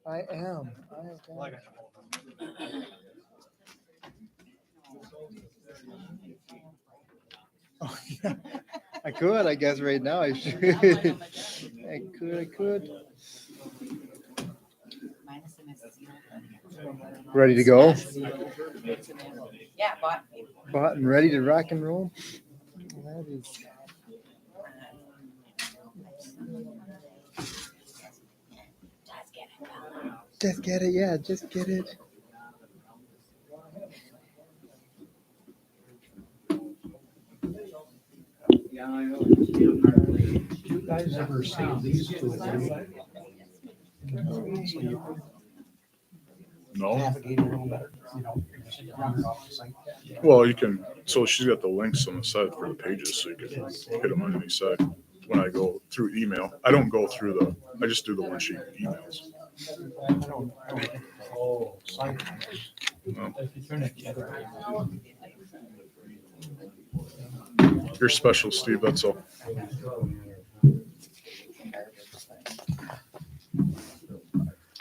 I am. Oh, yeah. I could, I guess, right now. I should. I could. Ready to go? Yeah, but Bought and ready to rock and roll. That is. Just get it, yeah, just get it. You guys ever save these to No. navigate a little better? You know, you just run it off the site. Well, you can. So she's got the links on the side for the pages, so you can hit them on any side. When I go through email, I don't go through the. I just do the one sheet emails. I don't think the whole site. No. If you turn it the other way. You're special, Steve. That's all.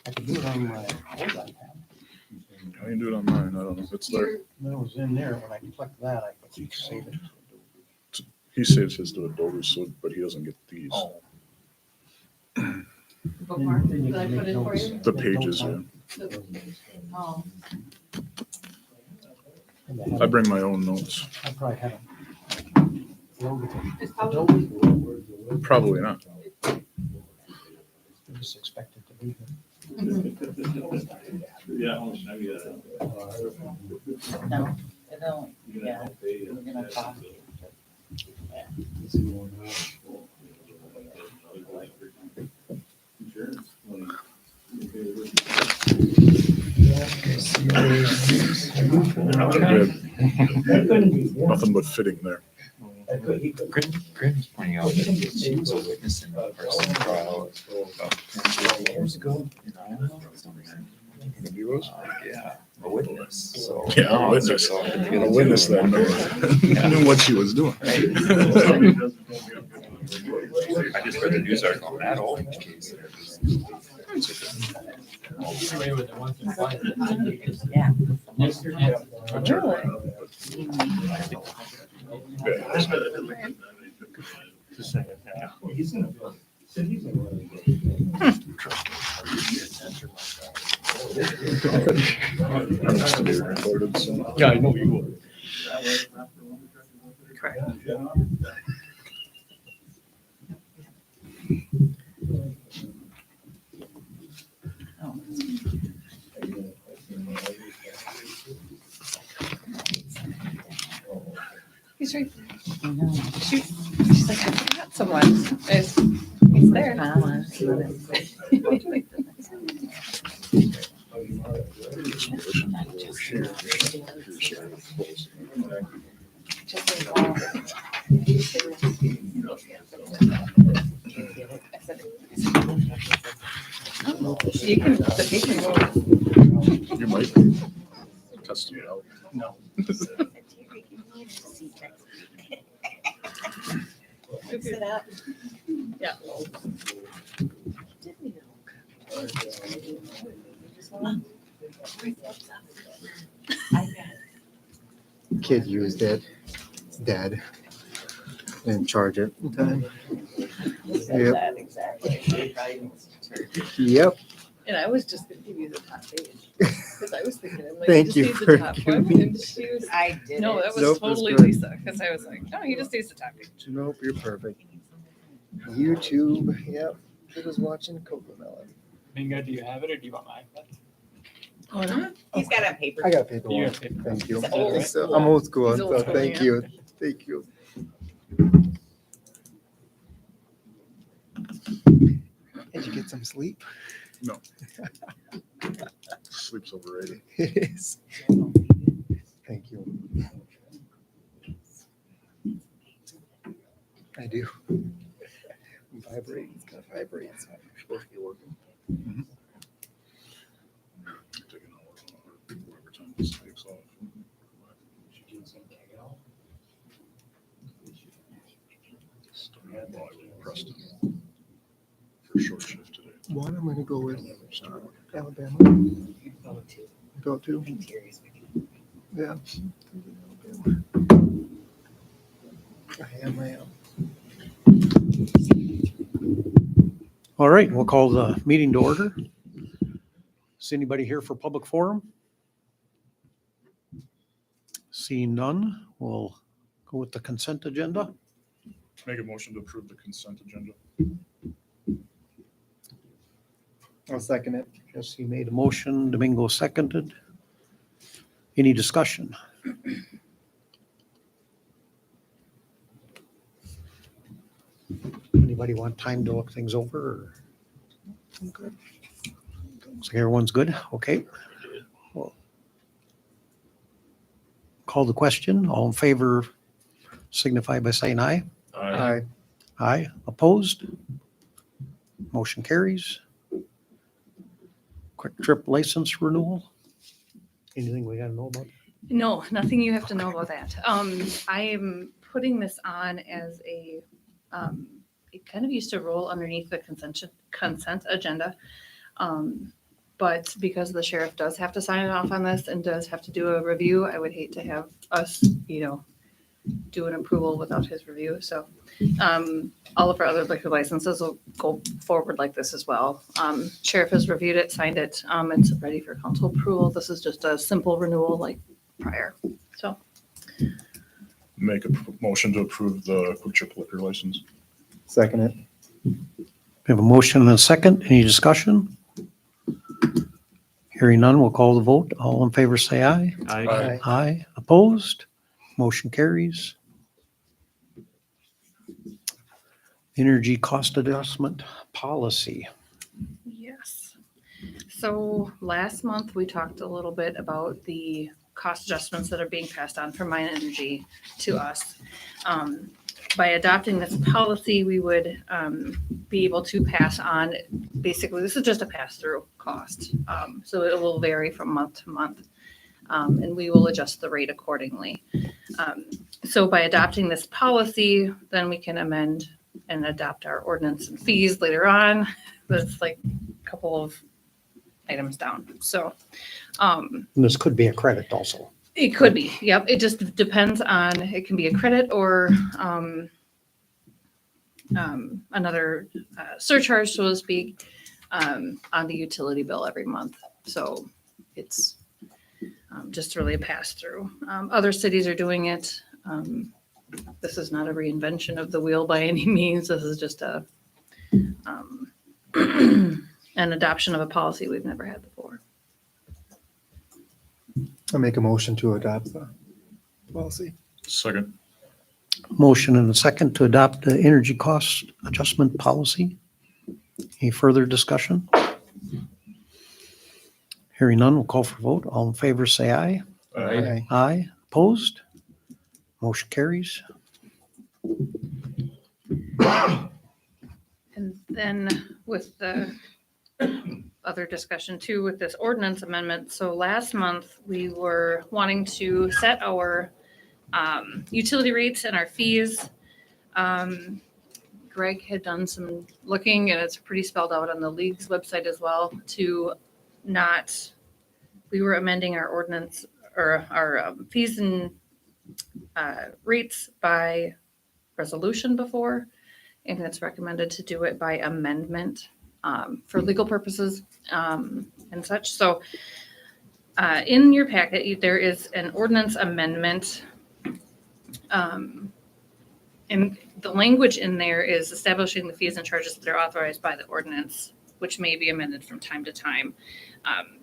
I could do it on my old iPad. I can do it on mine. I don't know if it's there. When it was in there, when I clicked that, I could save it. He saves his to Adobe, so but he doesn't get these. Oh. bookmark, Then you did I can put make in for notes. you? The pages, yeah. Oh, And they have- I bring my own notes. I probably had them. it's probably, Probably not. I just expected to be here. no, it don't, yeah, we're gonna talk. Good. Nothing but fitting there. Grim's pointing out that she was a witness in the first trial about 10 years ago. Yeah, a witness. So Yeah, a now it's witness. all put A together. witness that knew what she was doing. I just read the news article on that old case. Either way with the ones in flight. Yeah. Yes, yes. I'm just to be recorded, so. Yeah, I know you would. Correct. Oh. He's right. I know. She's like, I forgot someone. He's there. Just like, I said, you can, the picture. You might be testing it out. No. Sit up. Yeah. Kid used it. It's dead. Didn't charge it in time. Yep. Exactly. Yep. And I was just gonna give you the top page, because I was thinking, I'm like, Thank you you just for need the top giving one, me- and she was, I did no, it. that was Nope, that's totally good. Lisa, because I was like, no, he just needs the top page. Nope, you're perfect. YouTube. Yep. Kid was watching Cocomelon. Minga, do you have it or do you want my iPad? He's got it on paper. I got paper You one. got paper. Thank you. He's old So, school. I'm old school, He's old so school, thank yeah. you. Thank you. Did you get some sleep? Sleep's overrated. It is. Thank you. I do. Vibrate. It's gonna vibrate. It's supposed to be working. Take an hour or whatever time this takes off. Start while I pressed it. one, I'm gonna go with Alabama. Go two. Yeah. I am. All right, we'll call the meeting to order. Is anybody here for public forum? Seeing none, we'll go with the consent agenda. Make a motion to approve the consent agenda. I'll second it. Jesse made a motion, Domingo seconded. Any discussion? Anybody want time to look things over? Or? Good. Looks like everyone's good. Okay. Well, call the question. All in favor signify by saying aye. Aye. Aye. Opposed? Motion carries. Quick Trip license renewal. Anything we got to know about? No, nothing you have to know about that. I am putting this on as it kind of used to roll underneath the consent agenda. But because the sheriff does have to sign it off on this and does have to do a review, I would hate to have us, do an approval without his review. So all of our other liquor licenses will go forward like this as well. Sheriff has reviewed it, signed it. It's ready for council approval. This is just a simple renewal like prior. So Make a motion to approve the Quick Trip liquor license. Second it. We have a motion and a second. Any discussion? Hearing none, we'll call the vote. All in favor say aye. Aye. Aye. Opposed? Motion carries. Energy cost adjustment policy. yes. So last month we talked a little bit about the cost adjustments that are being passed on from Mine Energy to us. By adopting this policy, we would be able to pass on, basically, this is just a pass-through cost. So it will vary from month to month, and we will adjust the rate accordingly. So by adopting this policy, then we can amend and adopt our ordinance and fees later on. That's like a couple of items down. So And this could be a credit also. it could be, yep. It just depends on, it can be a credit or another surcharge, so to speak, on the utility bill every month. So it's just really a pass through. Other cities are doing it. This is not a reinvention of the wheel by any means. This is just a an adoption of a policy we've never had before. I'll make a motion to adopt the policy. Second. Motion and a second to adopt the energy cost adjustment policy. Any further discussion? Hearing none, we'll call for vote. All in favor, say aye. Aye. Aye. Opposed? Motion carries. And then with the other discussion too, with this ordinance amendment. So last month, we were wanting to set our utility rates and our fees. Greg had done some looking, and it's pretty spelled out on the league's website as well, we were amending our ordinance or our fees and rates by resolution before, and it's recommended to do it by amendment for legal purposes and such. So in your packet, there is an ordinance amendment. And the language in there is establishing the fees and charges that are authorized by the ordinance, which may be amended from time to time.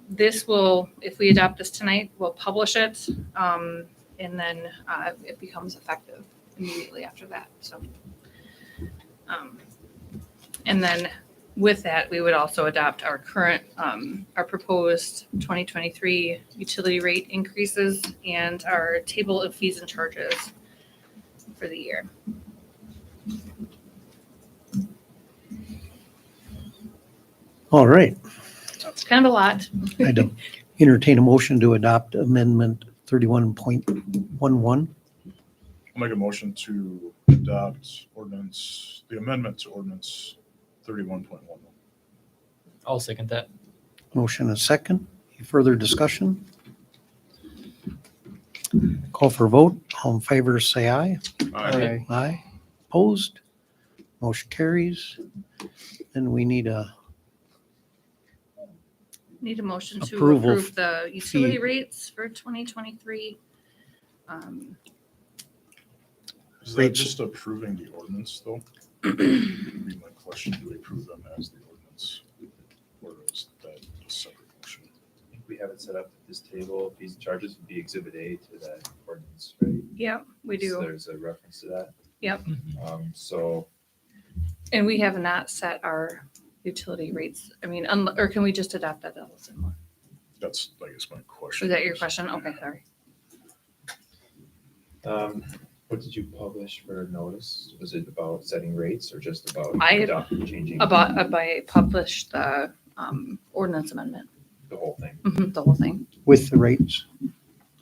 This will, if we adopt this tonight, we'll publish it, and then it becomes effective immediately after that. So, and then with that, we would also adopt our current, our proposed 2023 utility rate increases and our table of fees and charges for the year. All right. So it's kind of a lot. I'd entertain a motion to adopt amendment 31.11. I'll make a motion to adopt ordinance, the amendment to ordinance 31.11. I'll second that. Motion and second. Any further discussion? Call for vote. All in favor, say aye. Aye. Aye. Opposed? Motion carries. Then we need a, Need a motion to Approval approve the utility fee. rates for 2023. Is that Rates. just approving the ordinance though? Would be my question, do we approve them as the ordinance? Or is that a separate motion? I think we have it set up at this table. These charges would be exhibit A to that ordinance, right? Yep, we So do. There's a reference to that. Yep. So And we have not set our utility rates. I mean, or can we just adopt that, Allison? That's, I guess, my question. Was that your question? Okay, sorry. what did you publish for notice? Was it about setting rates or just about I- changing I published the ordinance amendment, the whole thing? the whole thing. with the rates.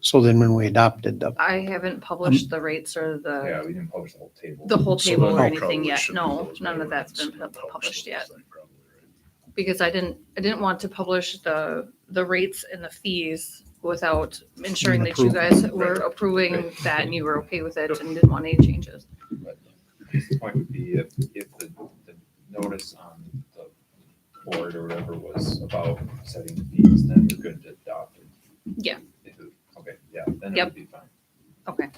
So then when we adopted the, I haven't published the rates or Yeah, the we didn't publish the whole table. whole So table then or it anything probably yet. should be No, those none of by that's been ordinance and published the yet. thing, probably, right? Because I didn't want to publish the rates and the fees without ensuring that you Approve. guys were approving that and you were okay with it and didn't want any changes. But the point would be if the notice on the board or whatever was about setting the fees, then we're good to adopt it. Yeah. Okay, yeah, then it Yep. would be fine. Okay,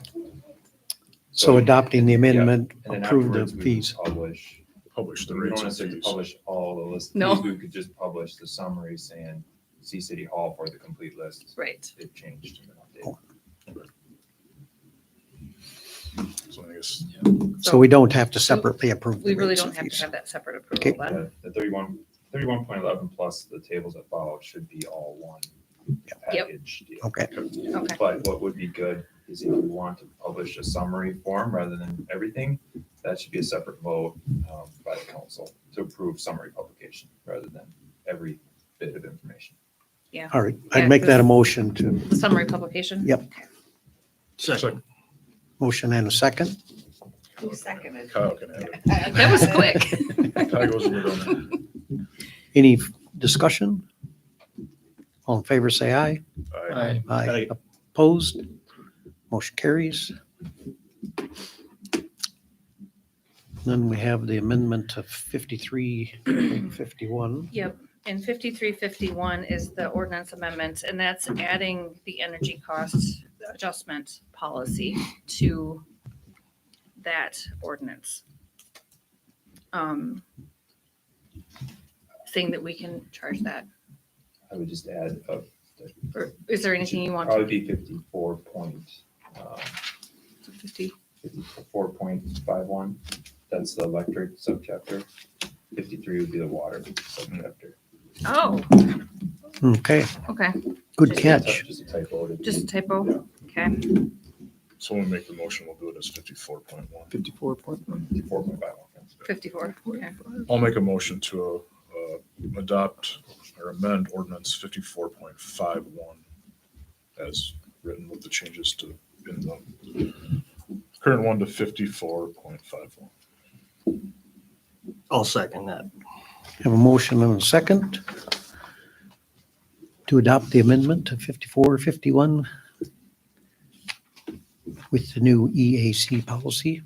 so adopting the amendment, And then approve the afterwards, we would fees. publish, Publish the we don't rates and necessarily fees. publish all the list. of No. fees. We could just publish the summary saying, see City Hall for the complete list. right. It changed and then updated. So I guess, So we don't have to separately approve. the We really rates don't and have to fees. have that separate Okay. approval then. The 31.11 plus the tables that follow should be all one package deal. Okay, Okay, But what would be good is if you want to publish a summary form rather than everything, that should be a separate vote by the council to approve summary publication rather than every bit of information. all right. Yeah, I'd make that a 'cause- motion to, the summary publication? Yep. Okay. second, motion and a second. Who seconded? Kyle can have it. That was quick. Kyle goes in the Any discussion? All in favor, say aye. Aye. Aye. Opposed? Motion carries. Then we have the amendment to 5351. Yep, and 5351 is the ordinance amendment, and that's adding the energy cost adjustment policy to that ordinance. Saying that we can charge that. I would just add Or is there anything you want to? probably be 50? 54.51. That's the electric subchapter. 53 would be the water subchapter. Oh, Okay, okay, good catch. Just a typo. just a typo. Okay, So when we make the motion, we'll do it as 54.1. 54.51. 54, okay. I'll make a motion to adopt or amend ordinance 54.51 as written with the changes to in the current one to 54.51. I'll second that. Have a motion and a second to adopt the amendment to 5451 with the new EAC policy.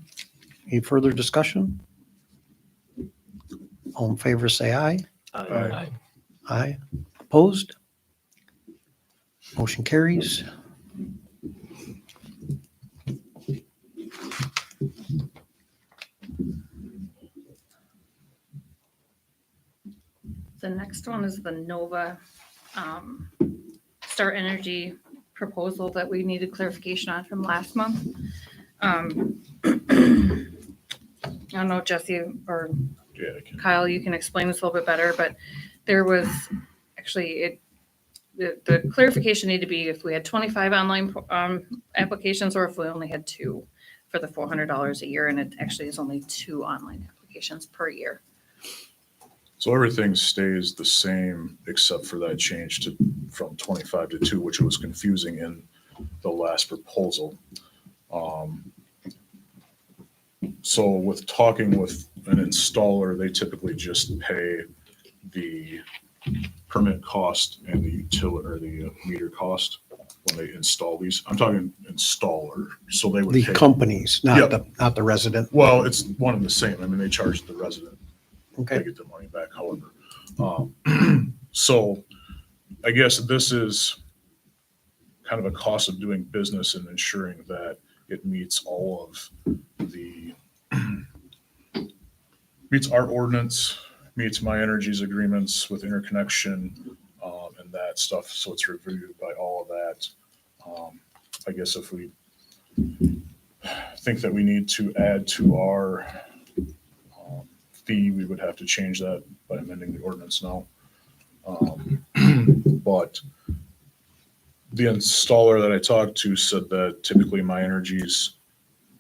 Any further discussion? All in favor, say aye. Aye. Aye. Opposed? Motion carries. The next one is the Nova Star Energy proposal that we needed clarification on from last month. I don't know, Jesse or Yeah, I can. Kyle, you can explain this a little bit better, but there was actually the clarification needed to be if we had 25 online applications or if we only had 2 for the $400 a year, and it actually is only 2 online applications per year. So everything stays the same except for that change to from 25 to 2, which was confusing in the last proposal. So with talking with an installer, they typically just pay the permit cost and the utility or the meter cost when they install these. I'm talking installer, so they would The pay. companies, Yep. not the resident. Well, it's one and the same. I mean, they charge the resident. They Okay. get their money back, however. So I guess this is kind of a cost of doing business and ensuring that it meets all of the, meets our ordinance, meets My Energy's agreements with interconnection, and that stuff. So it's reviewed by all of that. I guess if we think that we need to add to our fee, we would have to change that by amending the ordinance now. But the installer that I talked to said that typically My Energy's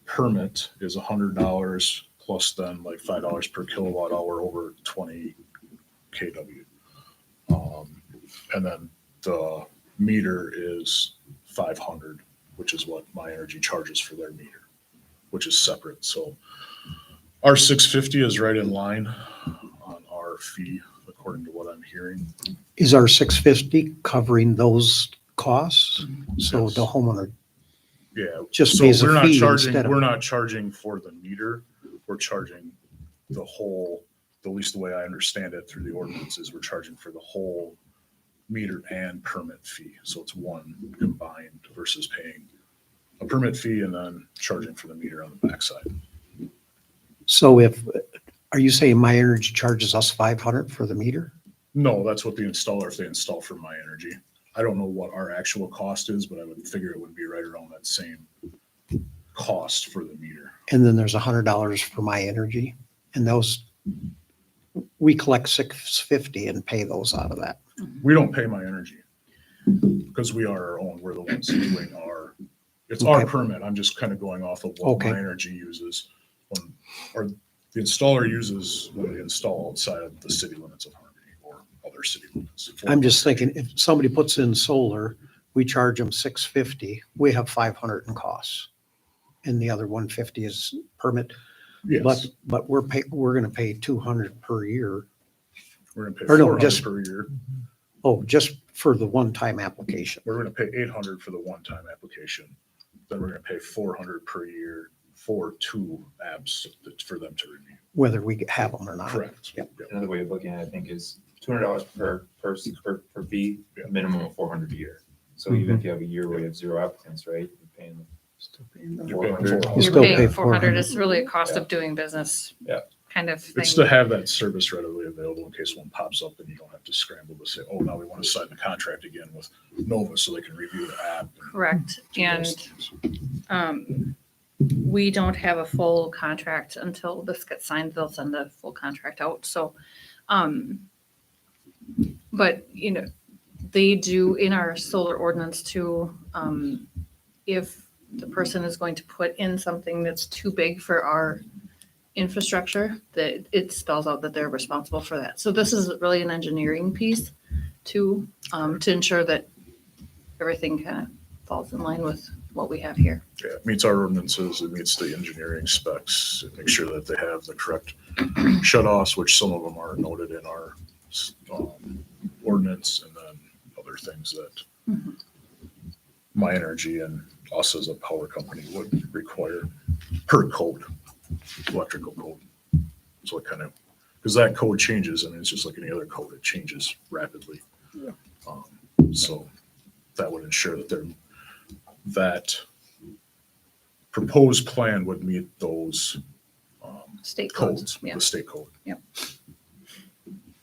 permit is $100 plus then like $5 per kilowatt hour over 20 kW. And then the meter is 500, which is what My Energy charges for their meter, which is separate. So our 650 is right in line on our fee, according to what I'm hearing. Is our 650 covering those costs? So Yes. the homeowner Yeah. just So pays a we're not fee charging, instead of. we're not charging for the meter. We're charging the whole, at least the way I understand it through the ordinance is we're charging for the whole meter and permit fee. So it's one combined versus paying a permit fee and then charging for the meter on the backside. So are you saying My Energy charges us 500 for the meter? No, that's what the installer, if they install for My Energy. I don't know what our actual cost is, but I would figure it would be right around that same cost for the meter. And then there's $100 for My Energy, and those, we collect 650 and pay those out of that. We don't pay My Energy because we are our own. We're the ones doing our, it's our Okay. permit. I'm just kind of going off of what Okay. My Energy uses. Or the installer uses when they install outside of the city limits of Harmony or other city limits. I'm just thinking, if somebody puts in solar, we charge them 650, we have 500 in costs. And the other 150 is permit, Yes, but we're gonna pay 200 per year. we're gonna pay or no, 400 just- per year. Oh, just for the one-time application. We're gonna pay 800 for the one-time application. Then we're gonna pay 400 per year for 2 apps for them to review. Whether we have them or not. Correct. Yep. Yep. Another way of looking at it, I think, is $200 per fee, Yeah. minimum of 400 a year. So even if you have a year where you have 0 applicants, right, you're paying You're paying 400. You You're still pay paying 400. 400. It's really a cost Yeah. of doing business. Yeah. Kind of It's thing. to have that service readily available in case one pops up and you don't have to scramble to say, oh, now we want to sign the contract again with Nova so they can review the app. Correct. do And those things. we don't have a full contract until this gets signed. They'll send a full contract out. So, but you know, they do in our solar ordinance too. If the person is going to put in something that's too big for our infrastructure, that it spells out that they're responsible for that. So this is really an engineering piece too, to ensure that everything kind of falls in line with what we have here. Yeah, it meets our ordinances, it meets the engineering specs, it makes sure that they have the correct shut-offs, which some of them are noted in our ordinance, and then other things that Mhm. My Energy and us as a power company would require per code, electrical code. So it kind of, because that code changes, and it's just like any other code, it changes rapidly. So that would ensure that that proposed plan would meet those State codes. codes, Yeah. the state code.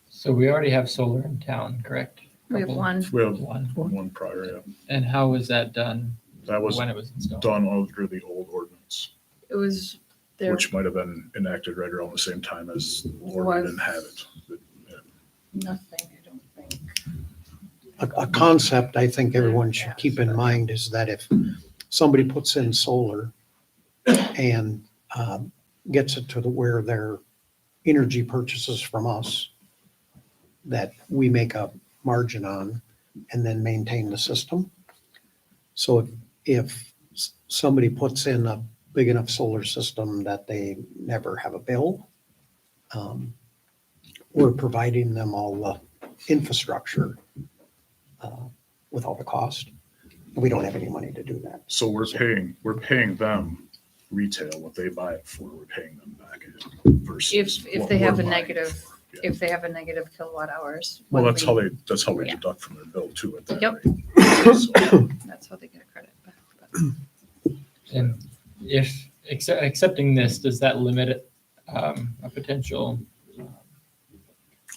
So we already have solar in town, correct? We have Couple- one. We have One. one prior, yeah. And how was that done That was when it was installed? done under the old ordinance, It was there. which might have been enacted right around the same time as, or we didn't have it. Nothing, I don't think. A concept I think everyone should keep in mind is that if somebody puts in solar and gets it to where their energy purchases from us, that we make a margin on and then maintain the system. So if somebody puts in a big enough solar system that they never have a bill, we're providing them all the infrastructure without a cost. We don't have any money to do that. So we're paying them retail, what they buy it for, we're paying them back versus. If what they have we're a buying negative, for. Yeah. if they have a negative kilowatt hours. Well, when that's we- how we Yeah. deduct from their bill too at that Yep. rate. So, That's how they get a credit back. But And if accepting this, does that limit a potential?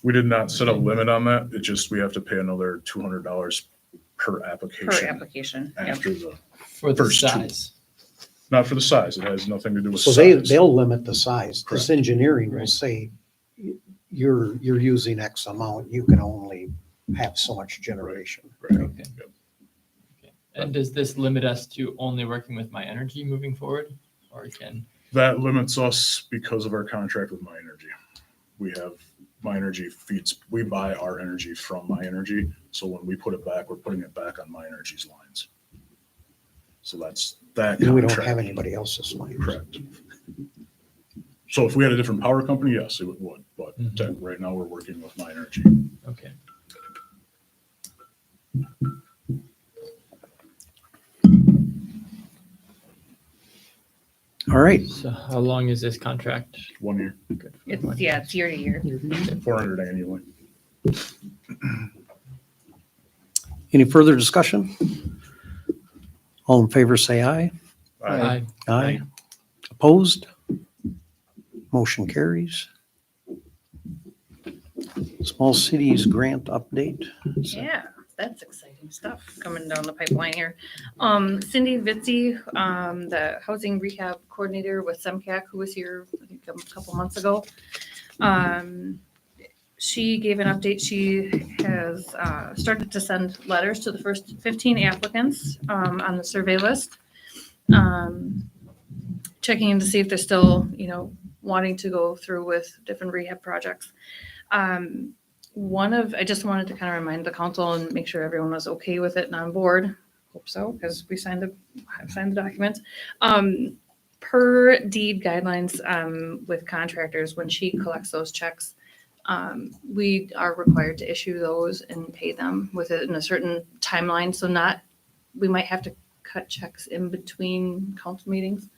we did not set a limit on that. It just, we have to pay another $200 per Per application application, yep. after the, For the First two. size. not for the size. It has nothing to do with So size. they'll limit the size. This Correct. engineering will Right. say, you're using X amount, you can only have so much generation. Right. Okay. Okay. And does this limit us to only working with My Energy moving forward? Or can, That limits us because of our contract with My Energy. We have My Energy feeds, we buy our energy from My Energy. So when we put it back, we're putting it back on My Energy's lines. So that's that. And we don't contract. have anybody else's lines. Correct. So if we had a different power company, yes, it would. But Mhm. right now we're working with My Energy. okay. All right. So how long is this contract? 1 year, Good. It's, yeah, it's year to year. 400 annually. Any further discussion? All in favor, say aye. Aye. Aye. Opposed? Motion carries. Small cities grant update. Yeah, that's exciting stuff coming down the pipeline here. Cindy Vitzi, the housing rehab coordinator with SEMCAC, who was here, I think, a couple months ago. She gave an update. She has started to send letters to the first 15 applicants on the survey list. Checking in to see if they're still, wanting to go through with different rehab projects. I just wanted to kind of remind the council and make sure everyone was okay with it and on board. Hope so, because we signed the documents. Per deed guidelines, with contractors, when she collects those checks, we are required to issue those and pay them within a certain timeline. So we might have to cut checks in between council meetings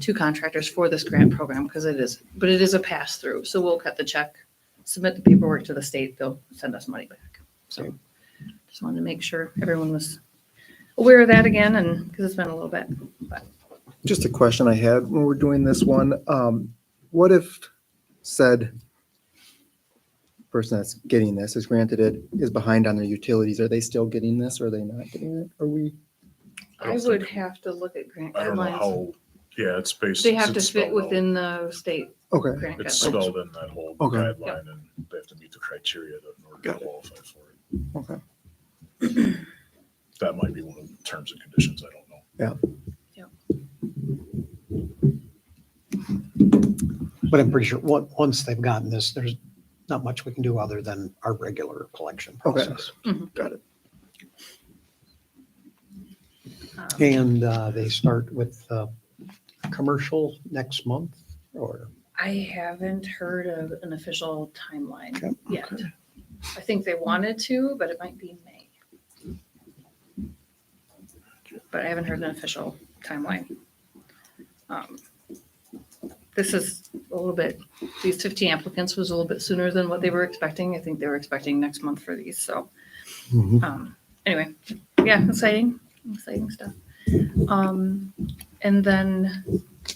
to contractors for this grant program because it is a pass through. So we'll cut the check, submit the paperwork to the state. They'll send us money back. So just wanted to make sure everyone was aware of that again, and because it's been a little bit. But Just a question I had when we're doing this one. What if said person that's getting this is granted it is behind on their utilities? Are they still getting this or are they not getting it? Are we? I would have to look at grant I don't know guidelines. how, yeah, it's based. They have to it's fit spelled out. within the state Okay. grant It's guidelines. spelled in that whole Okay. guideline and they have to meet the criteria in order to Got it. qualify for it. Okay. That might be one of the terms and conditions. I don't know. But I'm pretty sure once they've gotten this, there's not much we can do other than our regular collection Okay. process. Got it. And they start with commercial next month or? I haven't heard of an official timeline Okay, yet. okay. I think they wanted to, but it might be May. But I haven't heard an official timeline. This is a little bit, these 15 applicants was a little bit sooner than what they were expecting. I think they were expecting next month for these, so. Anyway, yeah, exciting stuff. And then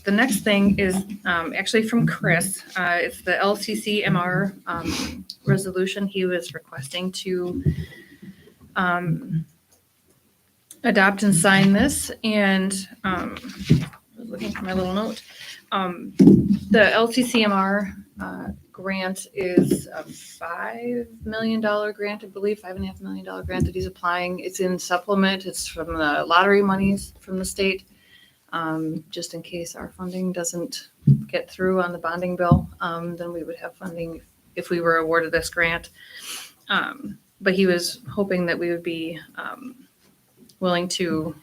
the next thing is actually from Chris. It's the LCCMR resolution. He was requesting to adopt and sign this. And I was looking for my little note. The LCCMR grant is a $5 million grant, I believe, $5.5 million grant that he's applying. It's in supplement. It's from the lottery monies from the state, just in case our funding doesn't get through on the bonding bill. Then we would have funding if we were awarded this grant. But he was hoping that we would be willing to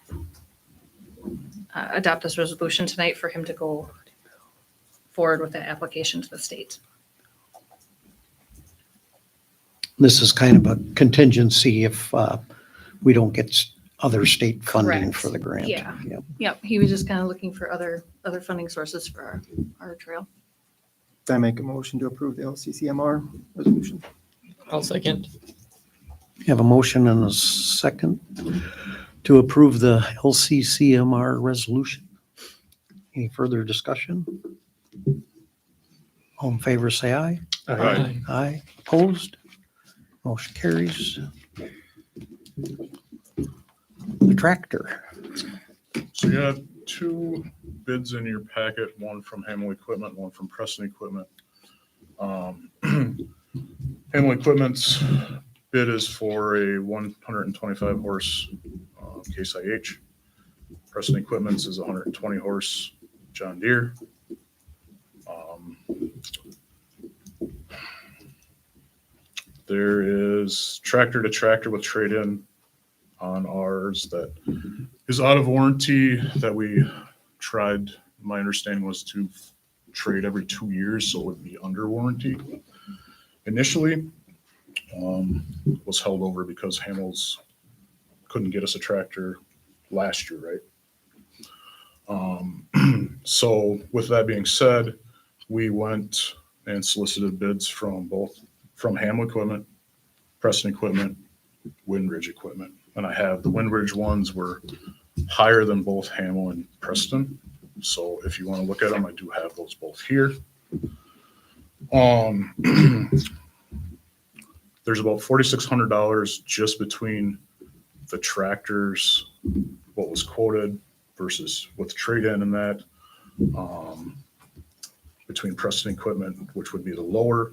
adopt this resolution tonight for him to go forward with that application to the state. This is kind of a contingency if we don't get other state funding Correct. for the grant. Yeah. Yep. Yep, he was just kind of looking for other funding sources for our trail. I make a motion to approve the LCCMR resolution. I'll second. You have a motion and a second to approve the LCCMR resolution. Any further discussion? All in favor, say aye. Aye. Aye. Opposed? Motion carries. The tractor. So you have two bids in your packet, one from Hamel Equipment, one from Preston Equipment. Hamel Equipment's bid is for a 125 horse Case IH. Preston Equipment's is 120 horse John Deere. There is tractor to tractor with trade-in on ours that is out of warranty that we tried. My understanding was to trade every 2 years, so it would be under warranty. Initially, was held over because Hamels couldn't get us a tractor last year, right? So with that being said, we went and solicited bids from Hamel Equipment, Preston Equipment, Windridge Equipment. And I have the Windridge ones were higher than both Hamel and Preston. So if you want to look at them, I do have those both here. There's about $4,600 just between the tractors, what was quoted versus with trade-in and that. Between Preston Equipment, which would be the lower,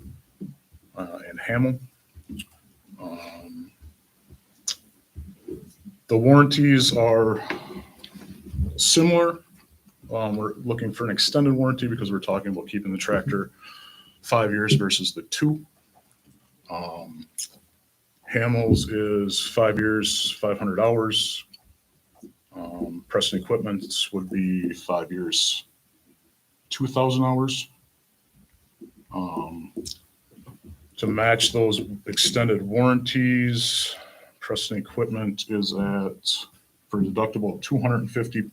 and Hamel. The warranties are similar. We're looking for an extended warranty because we're talking about keeping the tractor 5 years versus the 2. Hamel's is 5 years, 500 hours. Preston Equipment's would be 5 years, 2,000 hours. To match those extended warranties, Preston Equipment is at, for deductible of 250.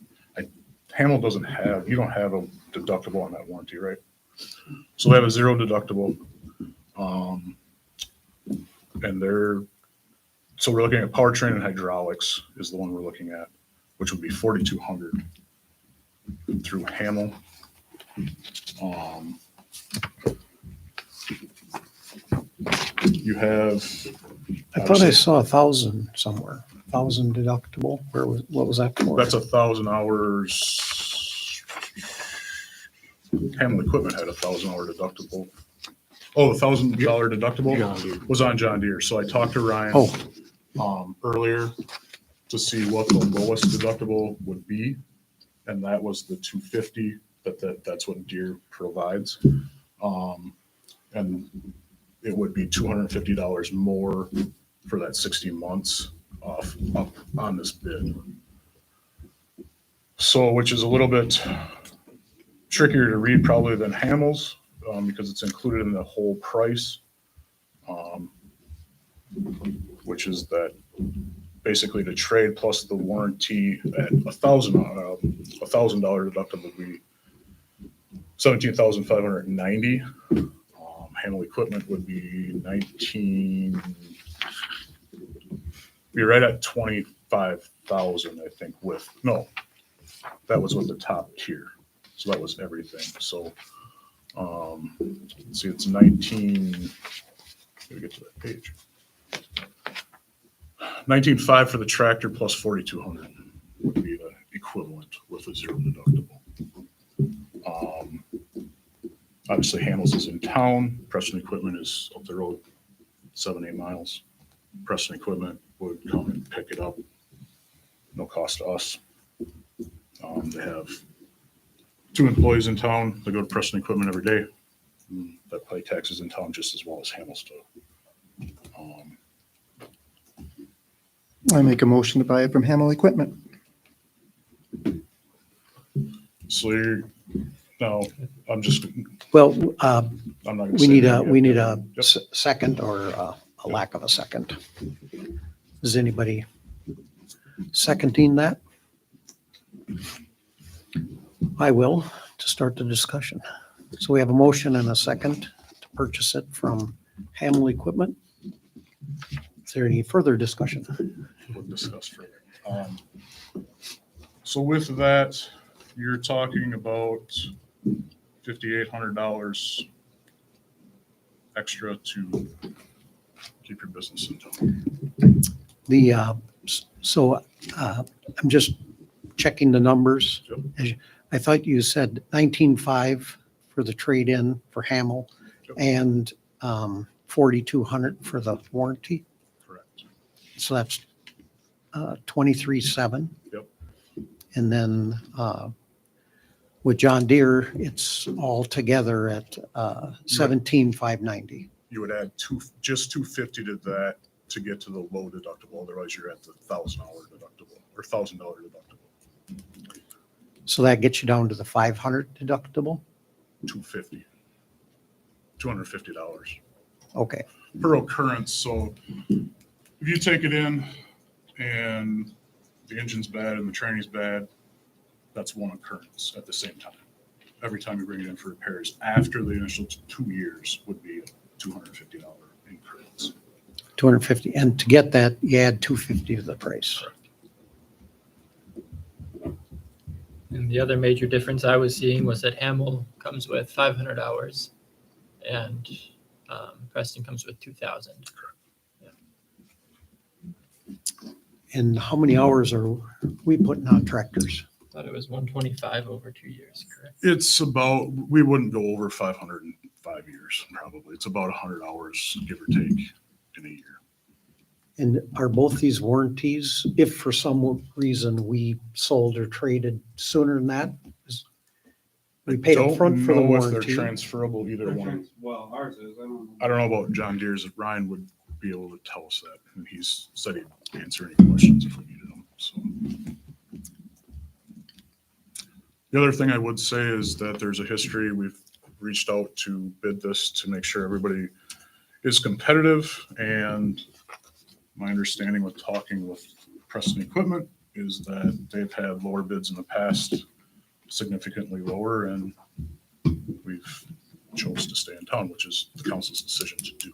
Hamel doesn't have, you don't have a deductible on that warranty, right? So they have a 0 deductible. And so we're looking at powertrain and hydraulics is the one we're looking at, which would be 4,200 through Hamel. You have. I thought I saw 1,000 somewhere, 1,000 deductible. What was that for? That's 1,000 hours. Hamel Equipment had a $1,000 deductible. Oh, $1,000 deductible was on John Deere. So I talked to Ryan earlier to see what the lowest deductible would be, and that was the 250. That's what Deere provides, and it would be $250 more for that 60 months off up on this bid. So, which is a little bit trickier to read probably than Hamel's, because it's included in the whole price, which is that basically the trade plus the warranty at $1,000 deductible would be $17,590. Hamel Equipment would be 19. Be right at 25,000, I think. That was with the top tier, so that was everything. So, let's see, it's 19. Let me get to that page. 19.5 for the tractor plus 4,200 would be the equivalent with a 0 deductible. Obviously, Hamel's is in town. Preston Equipment is up the road 7-8 miles. Preston Equipment would come and pick it up. No cost to us. They have 2 employees in town. They go to Preston Equipment every day. That pay taxes in town just as well as Hamel's do. I make a motion to buy it from Hamel Equipment. So no, I'm Well, not. Gonna we say need anything we yet. need a Yep. second or a a lack of a second. Is anybody seconding that? I will, to start the discussion. So we have a motion and a second to purchase it from Hamel Equipment. Is there any further discussion? We'll discuss further. So with that, you're talking about $5,800 extra to keep your business in town. I'm just checking the numbers. Yep. I thought you said 19,500 for the trade-in for Hamel Yep. and 4,200 for the warranty. Correct. So that's 23,700. Yep. And then with John Deere, it's all together at 17,590. You would add just 250 to that to get to the low deductible. Otherwise, you're at the $1,000 deductible or $1,000 deductible. So that gets you down to the 500 deductible? $250. $250 Okay. per occurrence. So if you take it in and the engine's bad and the training's bad, that's one occurrence at the same time. Every time you bring it in for repairs after the initial 2 years would be a $250 increase. 250. And to get that, you add 250 to the price. Correct. And the other major difference I was seeing was that Hamel comes with 500 hours and Preston comes with 2,000. And how many hours are we putting on tractors? Thought it was 125 over 2 years, correct? It's about, we wouldn't go over 500 in 5 years, probably. It's about 100 hours, give or take, in a year. And are both these warranties, if for some reason we sold or traded sooner than that? We paid up front for the Don't know if they're warranty. transferable, either one. Well, ours is, I don't know. I don't know about John Deere's. Ryan would be able to tell us that. And he's said he'd answer any questions if we needed them, so. The other thing I would say is that there's a history. We've reached out to bid this to make sure everybody is competitive. And my understanding with talking with Preston Equipment is that they've had lower bids in the past, significantly lower, and we've chose to stay in town, which is the council's decision to do.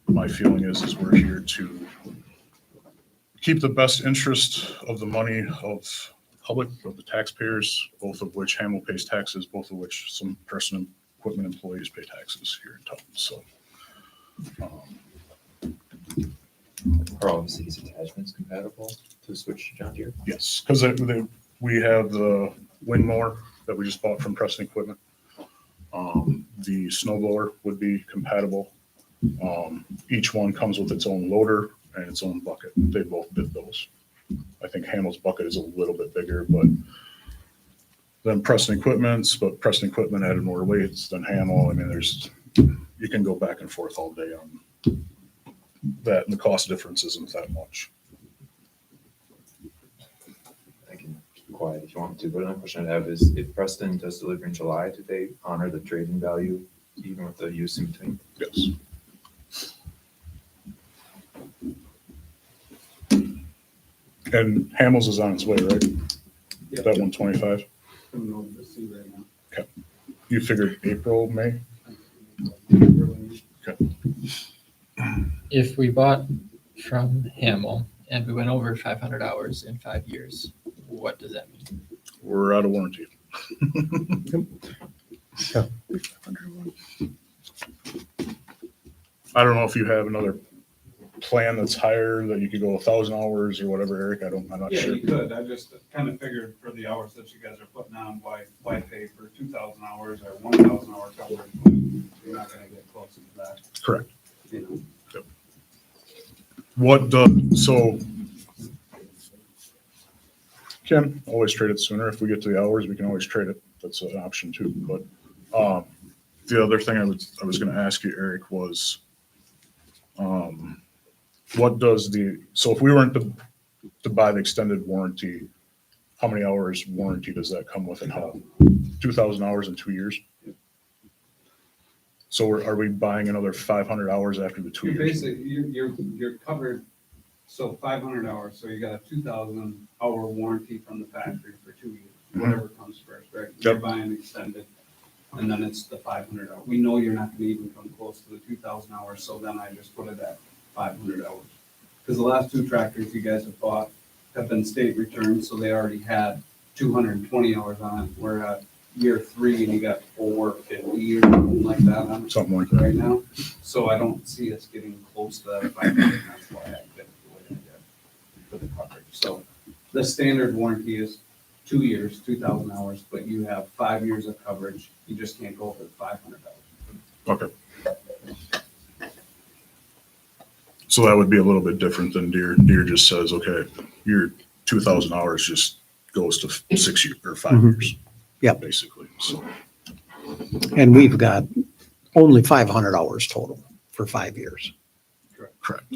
My feeling is we're here to keep the best interest of the money of public, of the taxpayers, both of which Hamel pays taxes, both of which some Preston Equipment employees pay taxes here in town. So Are all of these attachments compatible to switch to John Deere? yes, because we have the wind mower that we just bought from Preston Equipment. The snow blower would be compatible. Each one comes with its own loader and its own bucket. They both bid those. I think Hamel's bucket is a little bit bigger, but than Preston Equipment's, but Preston Equipment added more weights than Hamel. I mean, you can go back and forth all day on that, and the cost difference isn't that much. I can keep quiet if you want me to, but another question I have is if Preston does deliver in July, do they honor the trading value even with the use in between? Yes. And Hamel's is on its way, right? Yeah. That 125? I don't know if I see right now. You figured April, May? If we bought from Hamel and we went over 500 hours in 5 years, what does that mean? We're out of warranty. I don't know if you have another plan that's higher that you could go 1,000 hours or whatever, Eric. I'm not Yeah, sure. you could. I just kind of figured for the hours that you guys are putting on, why pay for 2,000 hours or 1,000 hour coverage? You're not gonna get close to that, Correct. you know? So can always trade it sooner. If we get to the hours, we can always trade it. That's an option too. But the other thing I was going to ask you, Eric, was what does so if we weren't to buy the extended warranty, how many hours warranty does that come with and how? 2,000 hours in 2 years? So are we buying another 500 hours after the 2 You're years? basically, you're covered, so 500 hours, so you got a 2,000 hour warranty from the factory for 2 years, whatever comes first, right? You're Yep. buying extended, and then it's the 500 hour. We know you're not gonna even come close to the 2,000 hours, so then I just put it at 500 hours. Because the last 2 tractors you guys have bought have been state returned, so they already had 220 hours on it. We're at year 3 and you got 450 or something like that on it Something like that. right now. So I don't see us getting close to that 500, and that's why I did it the way I did for the coverage. So the standard warranty is 2 years, 2,000 hours, but you have 5 years of coverage. You just can't go over the 500 hours. Okay. So that would be a little bit different than Deere. Deere just says, okay, your 2,000 hours just goes to 6 years or 5 Mhm. years. Yep. Basically, so. And we've got only 500 hours total for 5 years. Correct.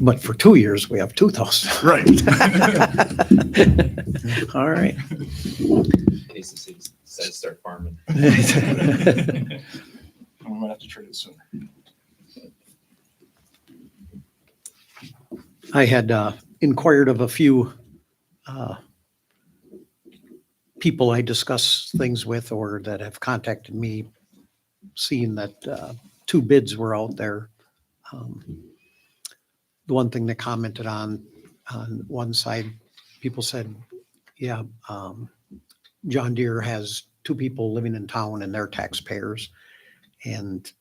But for 2 years, we have 2,000. Right. All right. In case the city decides to start farming. We might have to trade it sooner. I had inquired of a few people I discuss things with or that have contacted me, seeing that 2 bids were out there. The one thing they commented on one side, people said, yeah, John Deere has 2 people living in town and they're taxpayers. And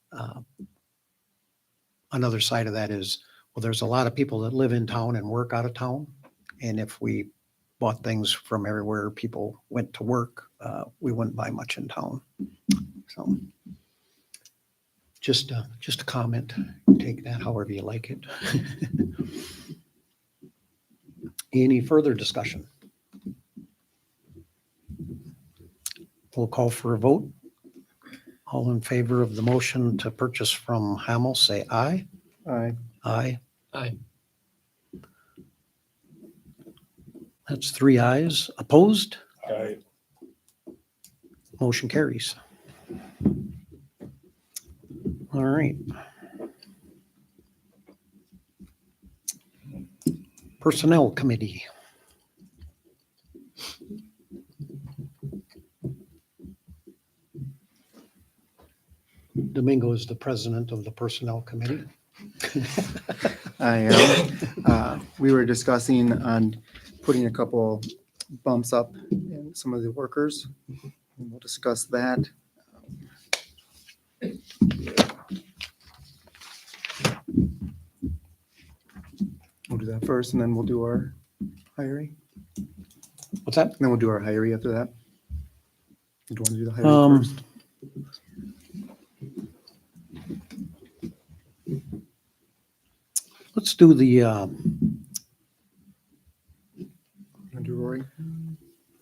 another side of that is, well, there's a lot of people that live in town and work out of town. And if we bought things from everywhere people went to work, we wouldn't buy much in town. So just a comment. Take that however you like it. Any further discussion? We'll call for a vote. All in favor of the motion to purchase from Hamel, say aye. Aye. Aye. Aye. That's 3 ayes. Opposed? Aye. Motion carries. All right. Personnel Committee. Domingo is the president of the Personnel Committee. I am. We were discussing on putting a couple bumps up in some of the workers. And we'll discuss that. We'll do that first and then we'll do our hiring. What's that? Then we'll do our hiring after that. Do you want to do the hiring first? Let's do the, Want to do Rory?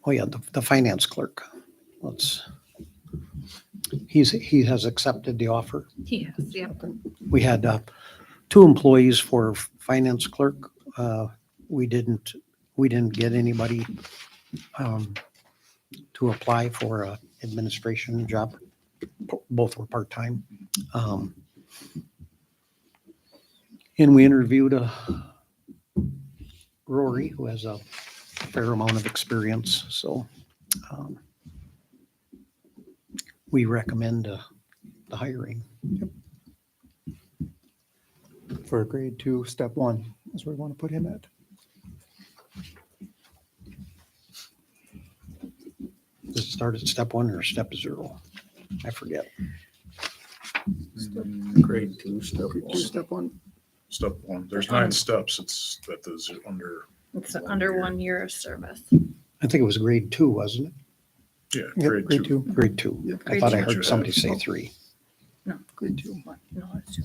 oh yeah, the finance clerk. He has accepted the offer. He has, yep. We had 2 employees for finance clerk. We didn't get anybody to apply for a administration job. Both were part-time. And we interviewed Rory, who has a fair amount of experience. So we recommend the hiring. For a grade 2, step 1 is where we want to put him at. Does it start at step 1 or step 0? I forget. Grade 2, step 1. Step 1. There's 9 steps. It's that is under, It's under 1 year of service. I think it was grade 2, wasn't it? yeah, Yep, grade grade 2. 2. Grade 2. Yep. I Grade thought I two. heard somebody say 3. No, Grade 2. no, it's 2.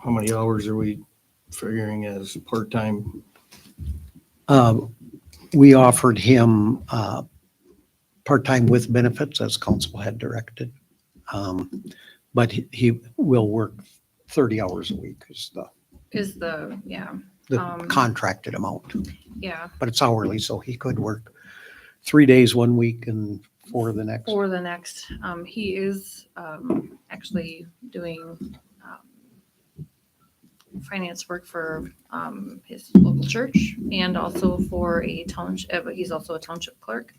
How many hours are we figuring as part-time? We offered him part-time with benefits as council had directed. But he will work 30 hours a week is the, Is the, yeah. the Um, contracted amount, Yeah, but it's hourly, so he could work 3 days one week and 4 the next. for the next, he is, actually doing, finance work for, his local church and also for a township, he's also a township clerk.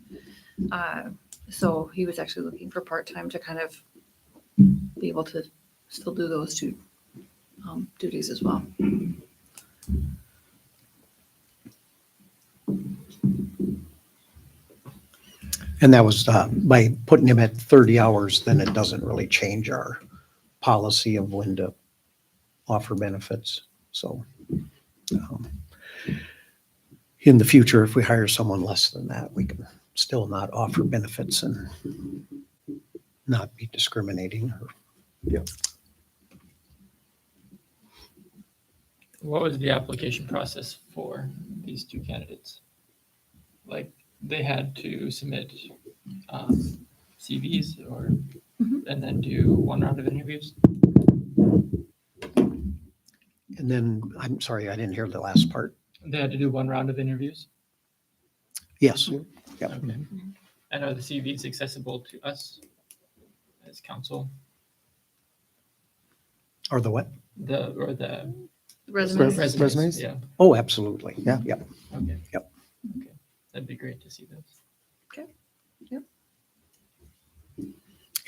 So he was actually looking for part-time to kind of be able to still do those two, duties as well. And that was, by putting him at 30 hours, then it doesn't really change our policy of when to offer benefits. So, in the future, if we hire someone less than that, we can still not offer benefits and not be discriminating. What was the application process for these two candidates? Like, they had to submit CVs or, Mhm. and then do one round of interviews? And then, I'm sorry, I didn't hear the last part. They had to do one round of interviews? Yes. Okay. And are the CVs accessible to us as council? Or the what? Or the Resumes. Resumes? Yeah, Oh, absolutely. Yeah. Yep. okay. Yep. Okay, that'd be great to see those.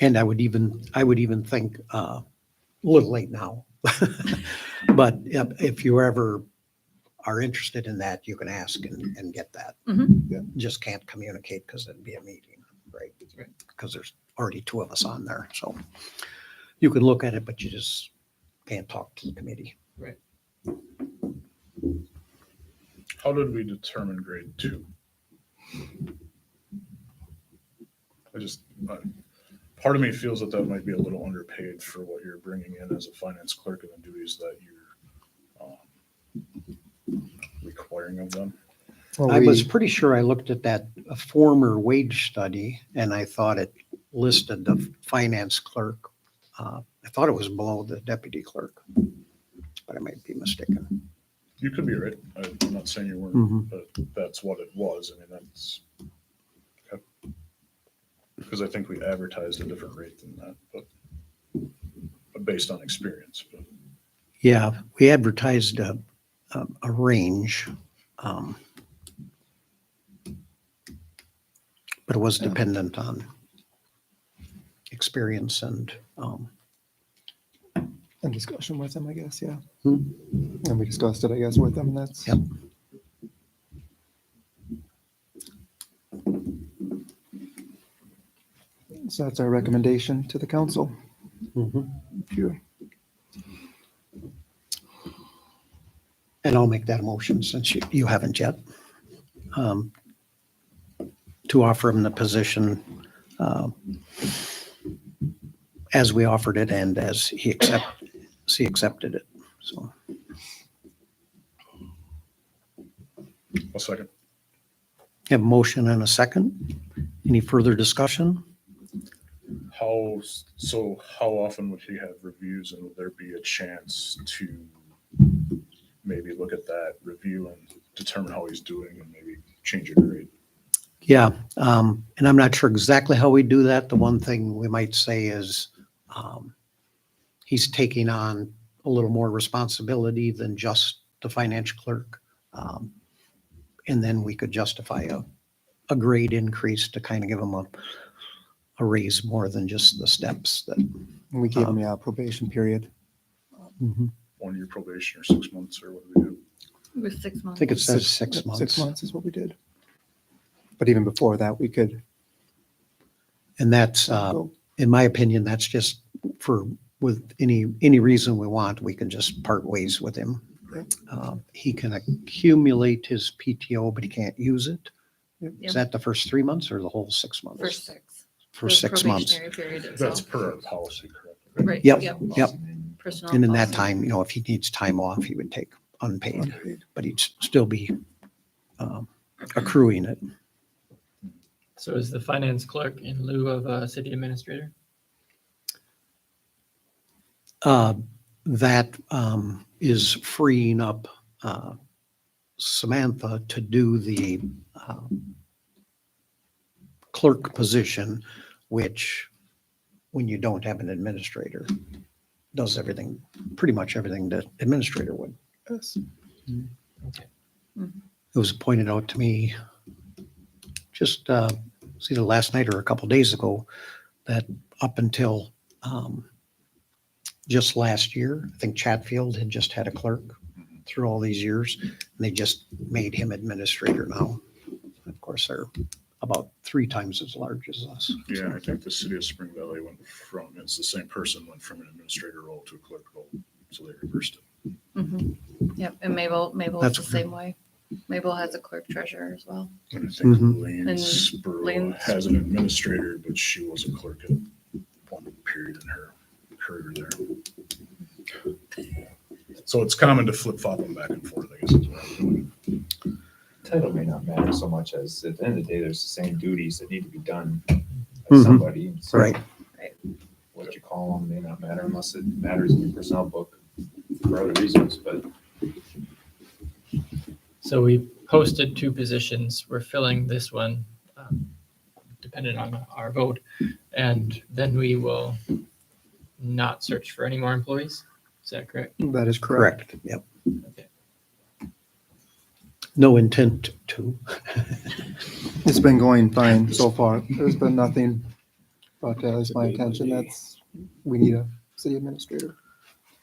And I would even think, a little late now. But if you ever are interested in that, you can ask and get that. Mhm. Yeah. Just can't communicate because it'd be a meeting, right? Right. Because there's already 2 of us on there, so you can look at it, but you just can't talk to the committee. How did we determine grade 2? Part of me feels that might be a little underpaid for what you're bringing in as a finance clerk and the duties that you're requiring of them. Well, I was we- pretty sure I looked at that a former wage study and I thought it listed the finance clerk. I thought it was below the deputy clerk, but I might be mistaken. You could be right. I'm not saying you weren't, Mhm. but that's what it was. I mean, that's because I think we advertised a different rate than that, but based on experience. But Yeah, we advertised a range. But it was dependent on experience and, And discussion with them, I guess, yeah. Hmm. And we discussed it, I guess, with them, and that's. Yep. So that's our recommendation to the council. Mhm. If you- And I'll make that a motion since you haven't yet. To offer him the position as we offered it and as he accepted it. So a second. have a motion and a second. Any further discussion? How often would he have reviews, and would there be a chance to maybe look at that review and determine how he's doing and maybe change a grade? Yeah, and I'm not sure exactly how we do that. The one thing we might say is he's taking on a little more responsibility than just the financial clerk. And then we could justify a grade increase to kind of give him a raise more than just the steps that. And we gave them a probation period. 1 year probation or 6 months, or what do we do? It was 6 I months. think it says 6 Yep, months. 6 months is what we did. But even before that, we could And that's, go. in my opinion, that's just with any reason we want, we can just part ways with him. He can accumulate his PTO, but he can't use it. Yep. Is that the first 3 months or the whole 6 months? For 6. For The 6 months. probationary period That's itself. per our policy, correct? Right. Yep, yep. Personnel And in that policy. time, if he needs time off, he would take unpaid, Unpaid. but he'd still be accruing it. So is the finance clerk in lieu of a city administrator? That is freeing up Samantha to do the clerk position, which, when you don't have an administrator, does everything, pretty much everything that administrator would. Yes. It was pointed out to me just, it's either last night or a couple days ago, that up until just last year, I think Chatfield had just had a clerk through all these years, and they just made him administrator now. Of course, they're about 3 times as large as us. Yeah, I think the city of Spring Valley went from, it's the same person, went from an administrator role to a clerk role, so they reversed it. Mhm. Yep, and Mabel is That's the okay. same way. Mabel has a clerk treasurer as well. And I think Mhm. Lane And Spurlow Lane- has an administrator, but she was a clerk at one period in her career there. So it's common to flip flop them back and forth, I guess is what I'm doing. Title may not matter so much as at the end of the day, there's the same duties that need to be done Mhm. by somebody. So Right. what you call them may not matter unless it matters in your personnel book for other reasons, but So we posted 2 positions. We're filling this one, dependent on our vote. And then we will not search for any more employees. Is that correct? That is correct. Correct, yep. Okay. No intent to. It's been going fine so far. There's been nothing, but it's my intention we need a city administrator.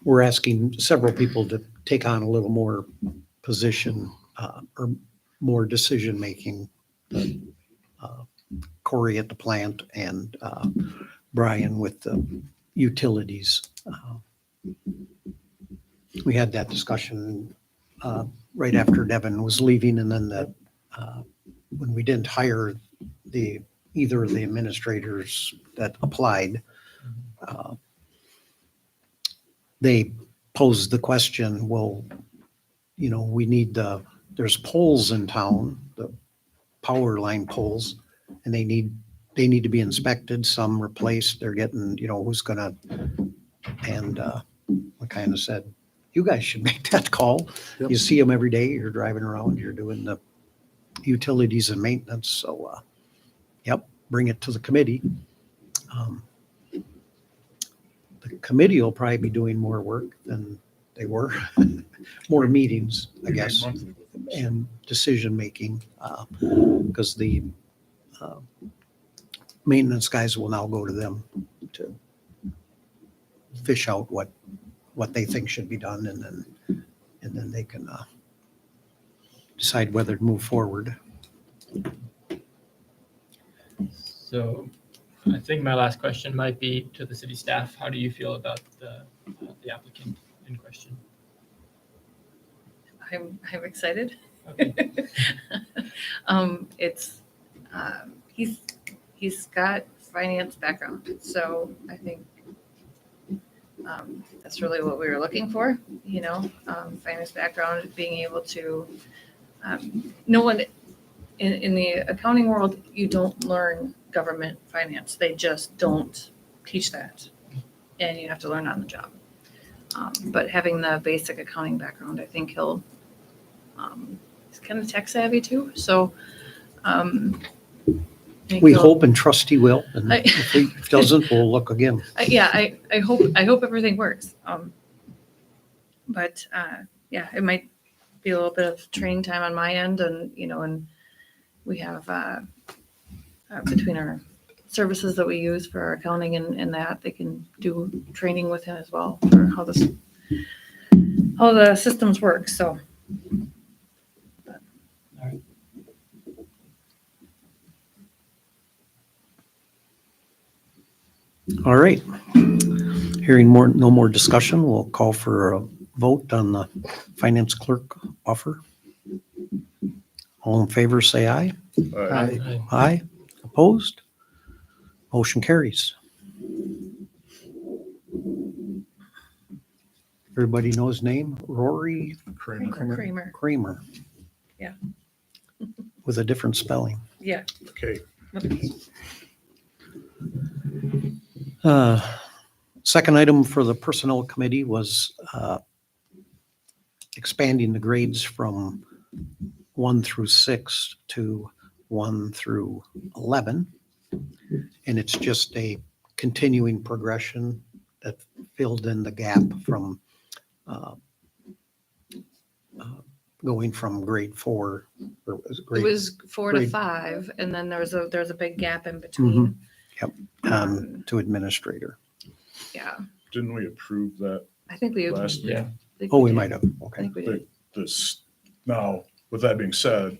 We're asking several people to take on a little more position or more decision-making. Corey at the plant and Brian with the utilities. We had that discussion right after Devin was leaving, and then that when we didn't hire either of the administrators that applied, they posed the question, well, we need there's poles in town, the power line poles, and they need to be inspected, some replaced. They're getting, who's gonna, and I kind of said, you guys should make that call. Yep. You see them every day, you're driving around, you're doing the utilities and maintenance. So, yep, bring it to the committee. The committee will probably be doing more work than they were, more meetings, I We meet guess, monthly with them, so. and decision-making, because the maintenance guys will now go to them to fish out what they think should be done, and then they can decide whether to move forward. So I think my last question might be to the city staff. How do you feel about the applicant in question? I'm excited. Okay. It's, he's got finance background, so I think that's really what we were looking for, finance background, being able to, no one, in the accounting world, you don't learn government finance. They just don't teach that. And you have to learn on the job. But having the basic accounting background, I think he's kind of tech savvy too. So I think We he'll- hope and trust he will, and I- if he doesn't, we'll look again. I hope everything works. But yeah, it might be a little bit of training time on my end, and and we have between our services that we use for our accounting and that they can do training with him as well for how the systems work. So All right. Hearing no more discussion, we'll call for a vote on the finance clerk offer. All in favor, say aye. Aye. Aye. Opposed? Motion carries. Everybody know his name? Rory Kramer. Kramer. Yeah. With a different spelling. Yeah. Okay. Second item for the Personnel Committee was expanding the grades from 1 through 6 to 1 through 11. And it's just a continuing progression that filled in the gap from going from grade 4. Or was it It grade, was 4 to grade- 5, and then there's a big gap in between. to administrator. Yeah, Didn't we approve that I think we. last? Yeah. Oh, we did. might have. I Okay. think we did. This, now, with that being said,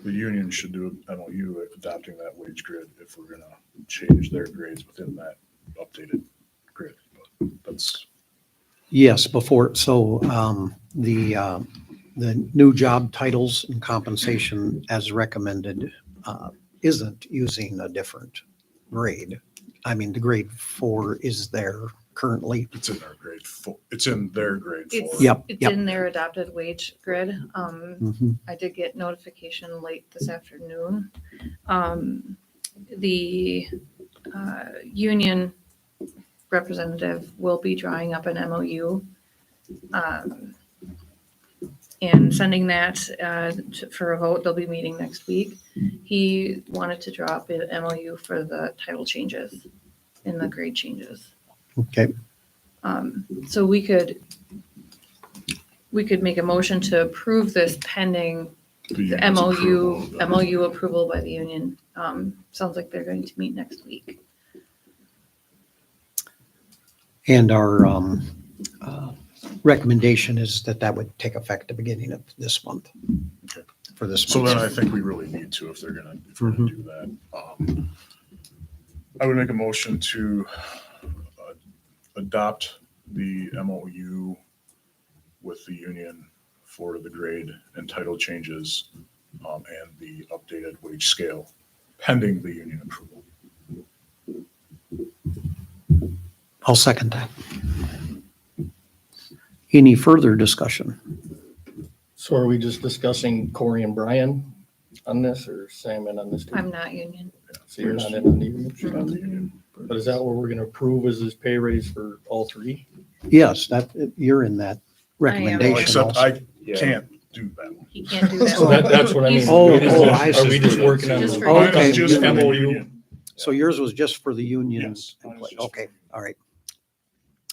the union should do an MOU adopting that wage grid if we're gonna change their grades within that updated grid. But that's, Yes, before, so the new job titles and compensation as recommended isn't using a different grade. I mean, the grade 4 is there currently. it's in our grade 4, it's in their grade It's, 4. Yep, it's yep. in their adopted wage grid. Mhm. I did get notification late this afternoon. The union representative will be drawing up an MOU and sending that for a vote. They'll be meeting next week. He wanted to draw up an MOU for the title changes and the grade changes. Okay, So we could make a motion to approve this pending the union's approval of that. MOU approval by the union. Sounds like they're going to meet next week. and our recommendation is that that would take effect the beginning of this month. Okay. For this So month. then I think we really need to, if we're gonna do that. I would make a motion to adopt the MOU with the union for the grade and title changes, and the updated wage scale pending the union approval. I'll second that. Any further discussion? So are we just discussing Corey and Brian on this, or Sam and on this too? I'm not union. So you're not in on the union? But is that what we're gonna approve as his pay raise for all three? Yes, that, you're in that Well, recommendation except also. I Yeah. can't do that one. He can't do that. So that's what I mean. Oh, Are we just- oh, I Are we see. just working on? Just the- for Mine Okay. is just for the MOU. union. So yours was just for the union? Yes, mine is just for Okay, all right.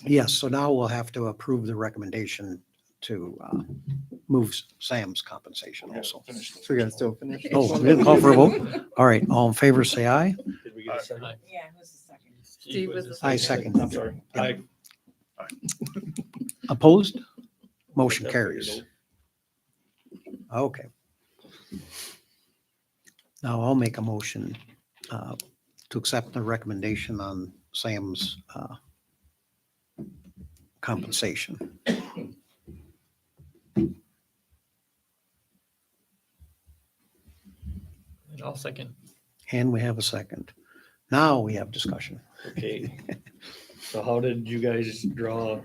Yes, so now we'll have to approve the recommendation to move Sam's compensation also. So we gotta still finish. Oh, we didn't call for a vote? All right, all in favor, say aye. Did we get a second? Yeah, who's the second? Steve was the I second. I'm sorry. I, Opposed? Motion carries. Okay. Now I'll make a motion to accept the recommendation on Sam's compensation. And I'll second. And we have a second. Now we have discussion. okay. So how did you guys draw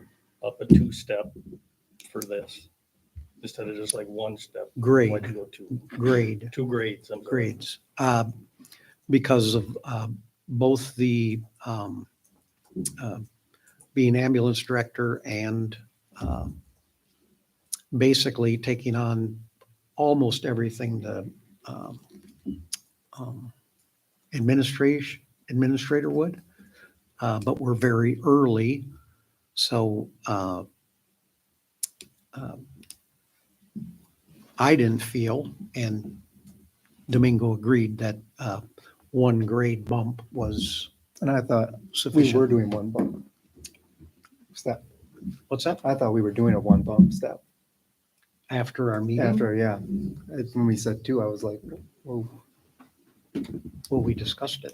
up a two-step for this? Instead of just like one step? Why'd Grade, you go two? grade, Two grades, I'm sorry. grades. Because of both the being ambulance director and basically taking on almost everything the administrator would, but we're very early. So I didn't feel, and Domingo agreed, that one grade bump was And I thought we were sufficient. doing one bump step. What's that? I thought we were doing a one bump step After our meeting? after, yeah. When we said two, I was like, whoa. Well, we discussed it.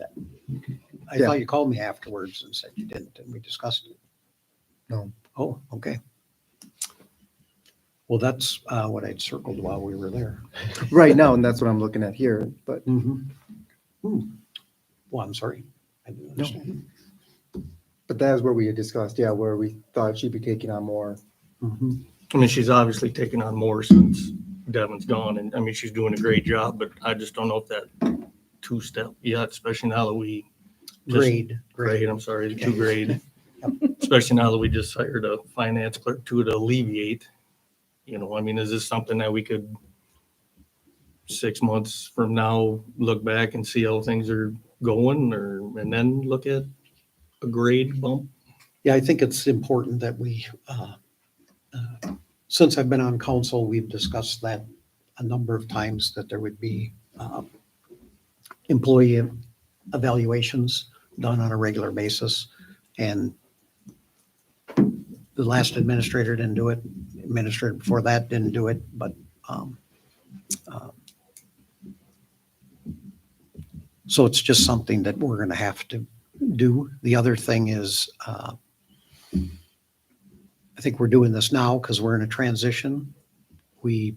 I Yeah. thought you called me afterwards and said you didn't, and we discussed it. No. Oh, okay. Well, that's what I'd circled while we were there. Right now, and that's what I'm looking at here, but Well, I'm sorry. I didn't No. understand. that is where we had discussed, yeah, where we thought she'd be taking on more. Mhm. I mean, she's obviously taken on more since Devin's gone, and I mean, she's doing a great job, but I just don't know if that two-step yet, especially now that we. just- Grade, Grade, I'm sorry, two grade. Especially now that we just hired a finance clerk too to alleviate, I mean, is this something that we could 6 months from now, look back and see how things are going, and then look at a grade bump? Yeah, I think it's important that we, since I've been on council, we've discussed that a number of times, that there would be employee evaluations done on a regular basis. And the last administrator didn't do it. Administrator before that didn't do it, but so it's just something that we're going to have to do. The other thing is, I think we're doing this now because we're in a transition. We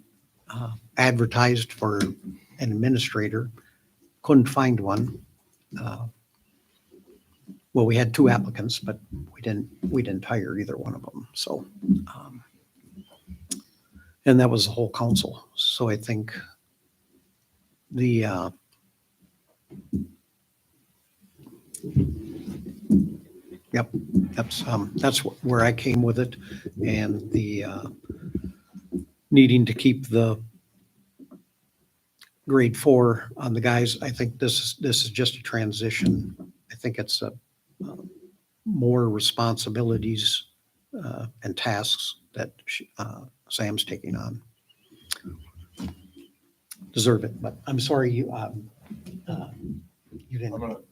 advertised for an administrator, couldn't find one. Well, we had 2 applicants, but we didn't hire either one of them. So, and that was the whole council. So I think the yep, that's where I came with it, and the needing to keep the grade 4 on the guys. I think this is just a transition. I think it's more responsibilities and tasks that Sam's taking on. Deserve it, but I'm sorry you didn't.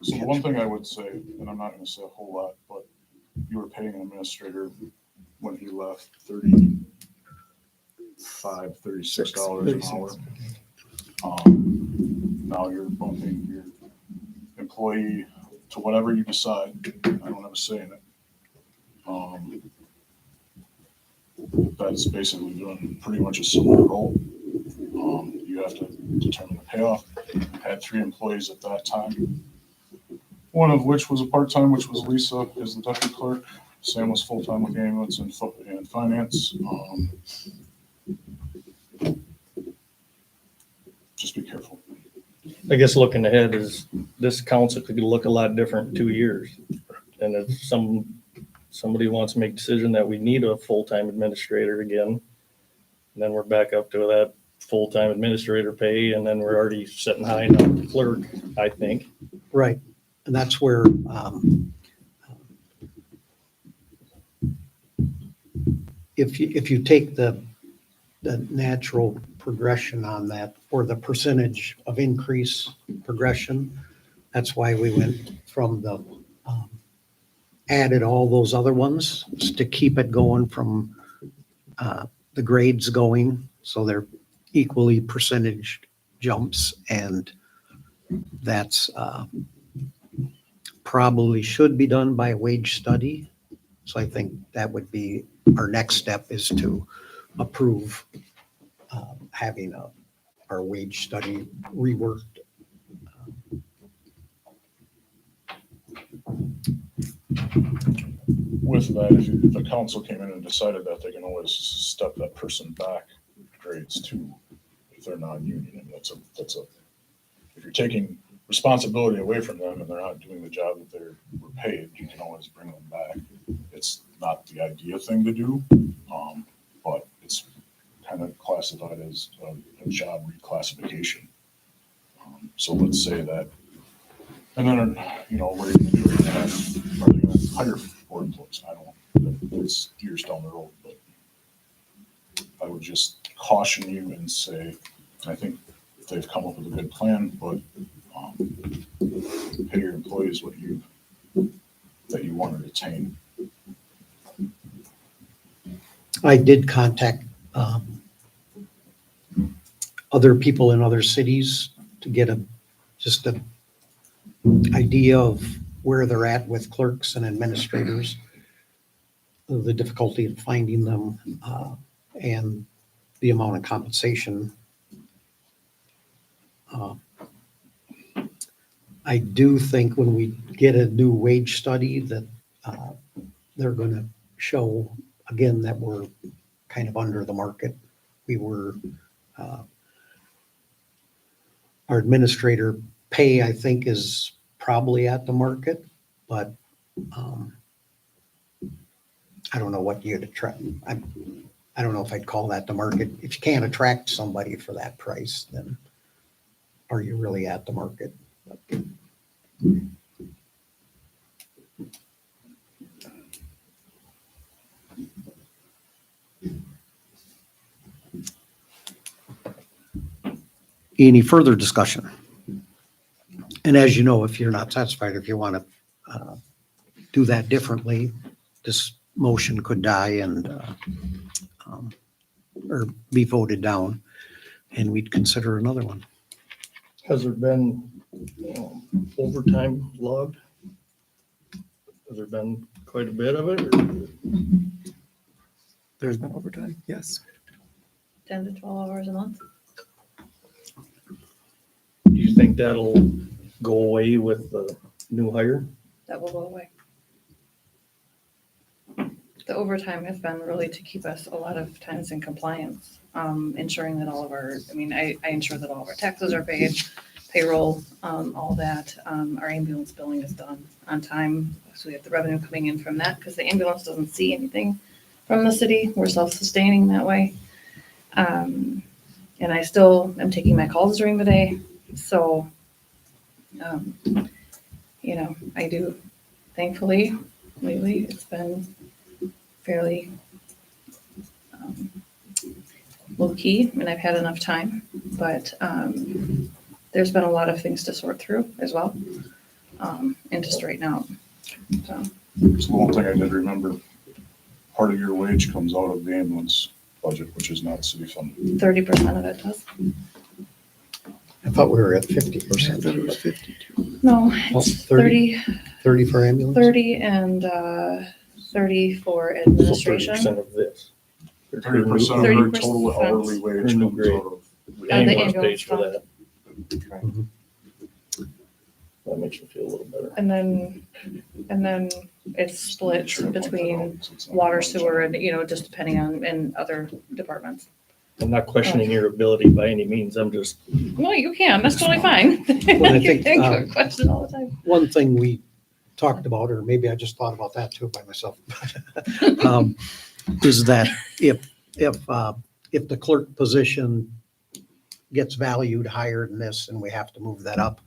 So the one thing I would say, and I'm not gonna say a whole lot, but you were paying an administrator when he left $35, $36 an hour. Now you're bumping your employee to whatever you decide. I don't have a say in it. That's basically doing pretty much a similar role. You have to determine the payoff. Had 3 employees at that time. One of which was a part-time, which was Lisa, as the deputy clerk. Sam was full-time with ambulance and finance. Just be careful. I guess looking ahead is this council could look a lot different in 2 years. And if somebody wants to make a decision that we need a full-time administrator again, then we're back up to that full-time administrator pay, and then we're already sitting high on the clerk, I think. Right. And that's where if you take the natural progression on that, or the percentage of increase progression, that's why we went from the added all those other ones to keep it going from the grades going, so they're equally percentage jumps, and that's probably should be done by a wage study. So I think that would be our next step, is to approve having our wage study reworked. With that, if the council came in and decided that, they can always step that person back grades too, if they're non-union. And that's a, if you're taking responsibility away from them and they're not doing the job that they were paid, you can always bring them back. It's not the ideal thing to do, but it's kind of classified as a job reclassification. So let's say that, and then, what are you gonna do? Are they gonna hire 4 employees? I don't know. It's years down the road, but I would just caution you and say, I think they've come up with a good plan, but pay your employees that you want to retain. I did contact other people in other cities to get just an idea of where they're at with clerks and administrators, the difficulty in finding them, and the amount of compensation. I do think when we get a new wage study that they're going to show again that we're kind of under the market. We were, our administrator pay, I think, is probably at the market, but I don't know what you'd try. I don't know if I'd call that the market. If you can't attract somebody for that price, then are you really at the market? Any further discussion? And as you know, if you're not satisfied, if you want to do that differently, this motion could die and or be voted down, and we'd consider another one. Has there been overtime logged? Has there been quite a bit of it? Or? There's been overtime, yes. 10 to 12 hours a month. Do you think that'll go away with the new hire? That will go away. The overtime has been really to keep us a lot of times in compliance, ensuring that all of our, I ensure that all of our taxes are paid, payroll, all that. Our ambulance billing is done on time. So we have the revenue coming in from that because the ambulance doesn't see anything from the city. We're self-sustaining that way. And I still am taking my calls during the day. So, I do, thankfully, lately, it's been fairly low key and I've had enough time, but there's been a lot of things to sort through as well and to straighten out. So So one thing I did remember, part of your wage comes out of the ambulance budget, which is not city funded. 30% of it does. I thought we were at 50%. It was 52. No, Oh, it's 30? 30, 30 for ambulance? 30 and 30 for So administration. 30% of this. 30% of her total 30%. hourly wage New comes grade. out of. the Ambulance ambulance pays for that. Mhm. That makes me feel a little better. And then it's split between water, sewer, and, just depending on, and other departments. I'm not questioning your ability by any means. I'm just, Well, you can, that's totally fine. Well, I You think, can question all the time. One thing we talked about, or maybe I just thought about that too by myself, is that if the clerk position gets valued higher than this and we have to move that up,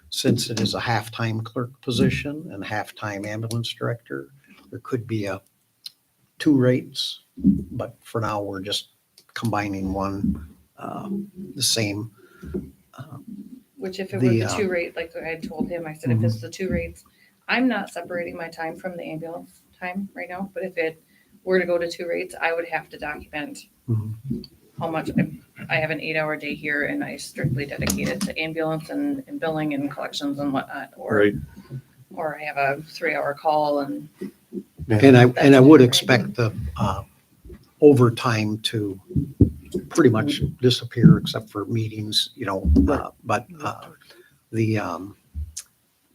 since it is a half-time clerk position and half-time ambulance director, there could be two rates, but for now, we're just combining one, the same. Which if it were the The, two rate, like I had told him, I said, if it's the two rates, I'm not separating my time from the ambulance time right now, but if it were to go to two rates, I would have to document Mhm. how much, I have an 8-hour day here and I strictly dedicate it to ambulance and billing and collections and whatnot, right, or I have a 3-hour call and And I would expect the overtime to pretty much disappear except for meetings, but the,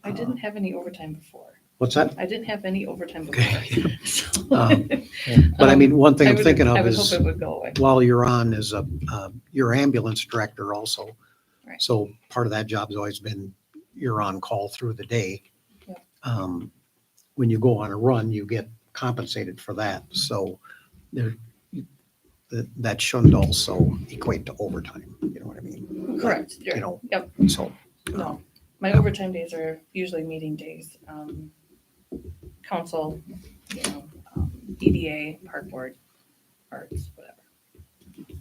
I didn't have any overtime before. what's that? I didn't have any overtime Okay. before. So, But I mean, one thing I I'm would- thinking I of would is hope it would go away. while you're on as your ambulance director also. Right. So part of that job's always been you're on call through the day. Yep. When you go on a run, you get compensated for that. So there, that shouldn't also equate to overtime. You know what I mean? Correct. You know, Yep. so. No, my overtime days are usually meeting days, council, EDA, park board, arts, whatever.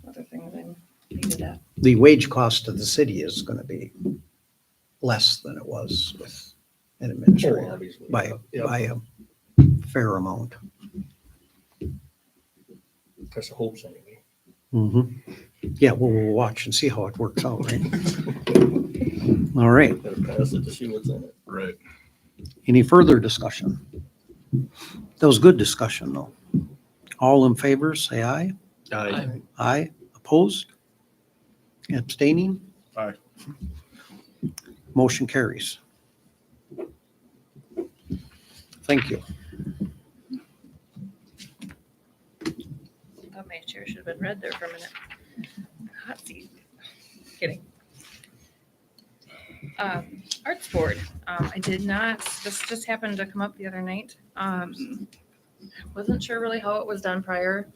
Other things I'm needed at. The wage cost of the city is going to be less than it was with an administrator obviously. by Yeah, a fair amount. that's the hopes anyway. Yeah, well, we'll watch and see how it works out, right? All right. Gotta pass it to see what's in it. Right. Any further discussion? That was good discussion, though. All in favor, say aye. Aye. Aye. Opposed? Abstaining? Aye. Motion carries. Thank you. Thought my chair should have been red there for a minute. Hot seat. Kidding. Arts board. I did not, this just happened to come up the other night. Wasn't sure really how it was done prior.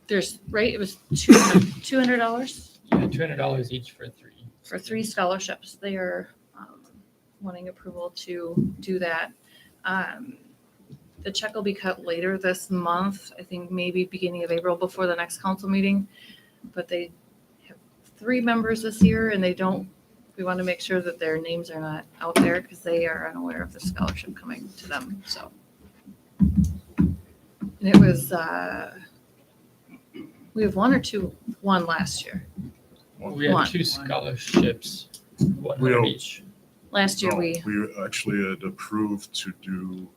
There's, right, it was $200 Yeah, $200 each for 3. for 3 scholarships. They are wanting approval to do that. The check will be cut later this month, I think maybe beginning of April before the next council meeting. But they have 3 members this year and we want to make sure that their names are not out there because they are unaware of the scholarship coming to them, so. And it was, we have 1 or 2 won last year. We had One. 2 scholarships, 100 don't- each. Last year No, we, We actually had approved to do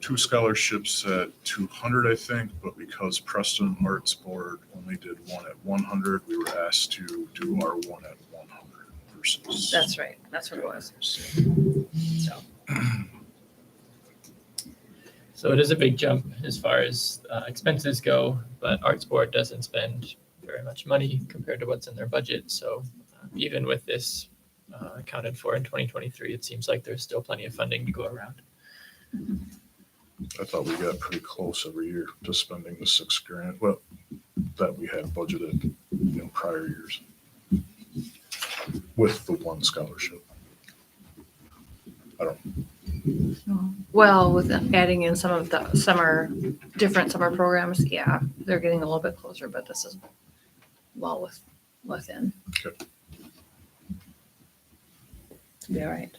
2 scholarships at 200, I think, but because Preston Arts Board only did one at 100, we were asked to do our one at 100 versus. that's right, that's what it was. So, So it is a big jump as far as expenses go, but Arts Board doesn't spend very much money compared to what's in their budget. So even with this accounted for in 2023, it seems like there's still plenty of funding to go around. I thought we got pretty close every year to spending the $6,000, well, that we had budgeted, prior years with the one scholarship. well, with adding in some of the different summer programs, yeah, they're getting a little bit closer, but this is well within. Okay. Be all right.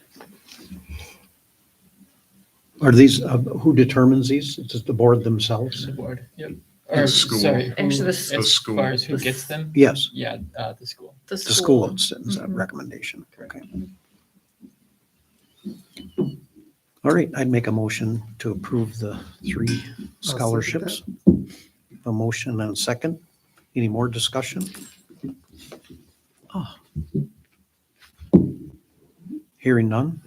Are these, who determines these? Is it the board themselves? The board, yep. The Or, school. sorry, who- Actually, as The school. far as who gets them? Yes, Yeah, the school. the school sends that Mhm. recommendation. Okay. All right, I'd make a motion to approve the 3 scholarships. A motion and a second. Any more discussion? Ah. Hearing none.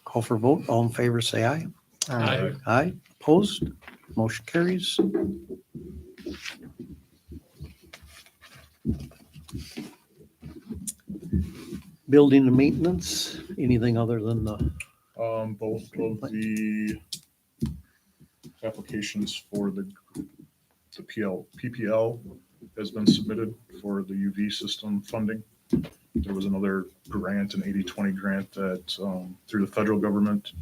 Call for vote. All in favor, say aye. Aye. Aye. Opposed? Motion carries. Building and maintenance, anything other than the, Both of the applications for the PPL has been submitted for the UV system funding. There was another grant, an 80-20 grant that, through the federal government,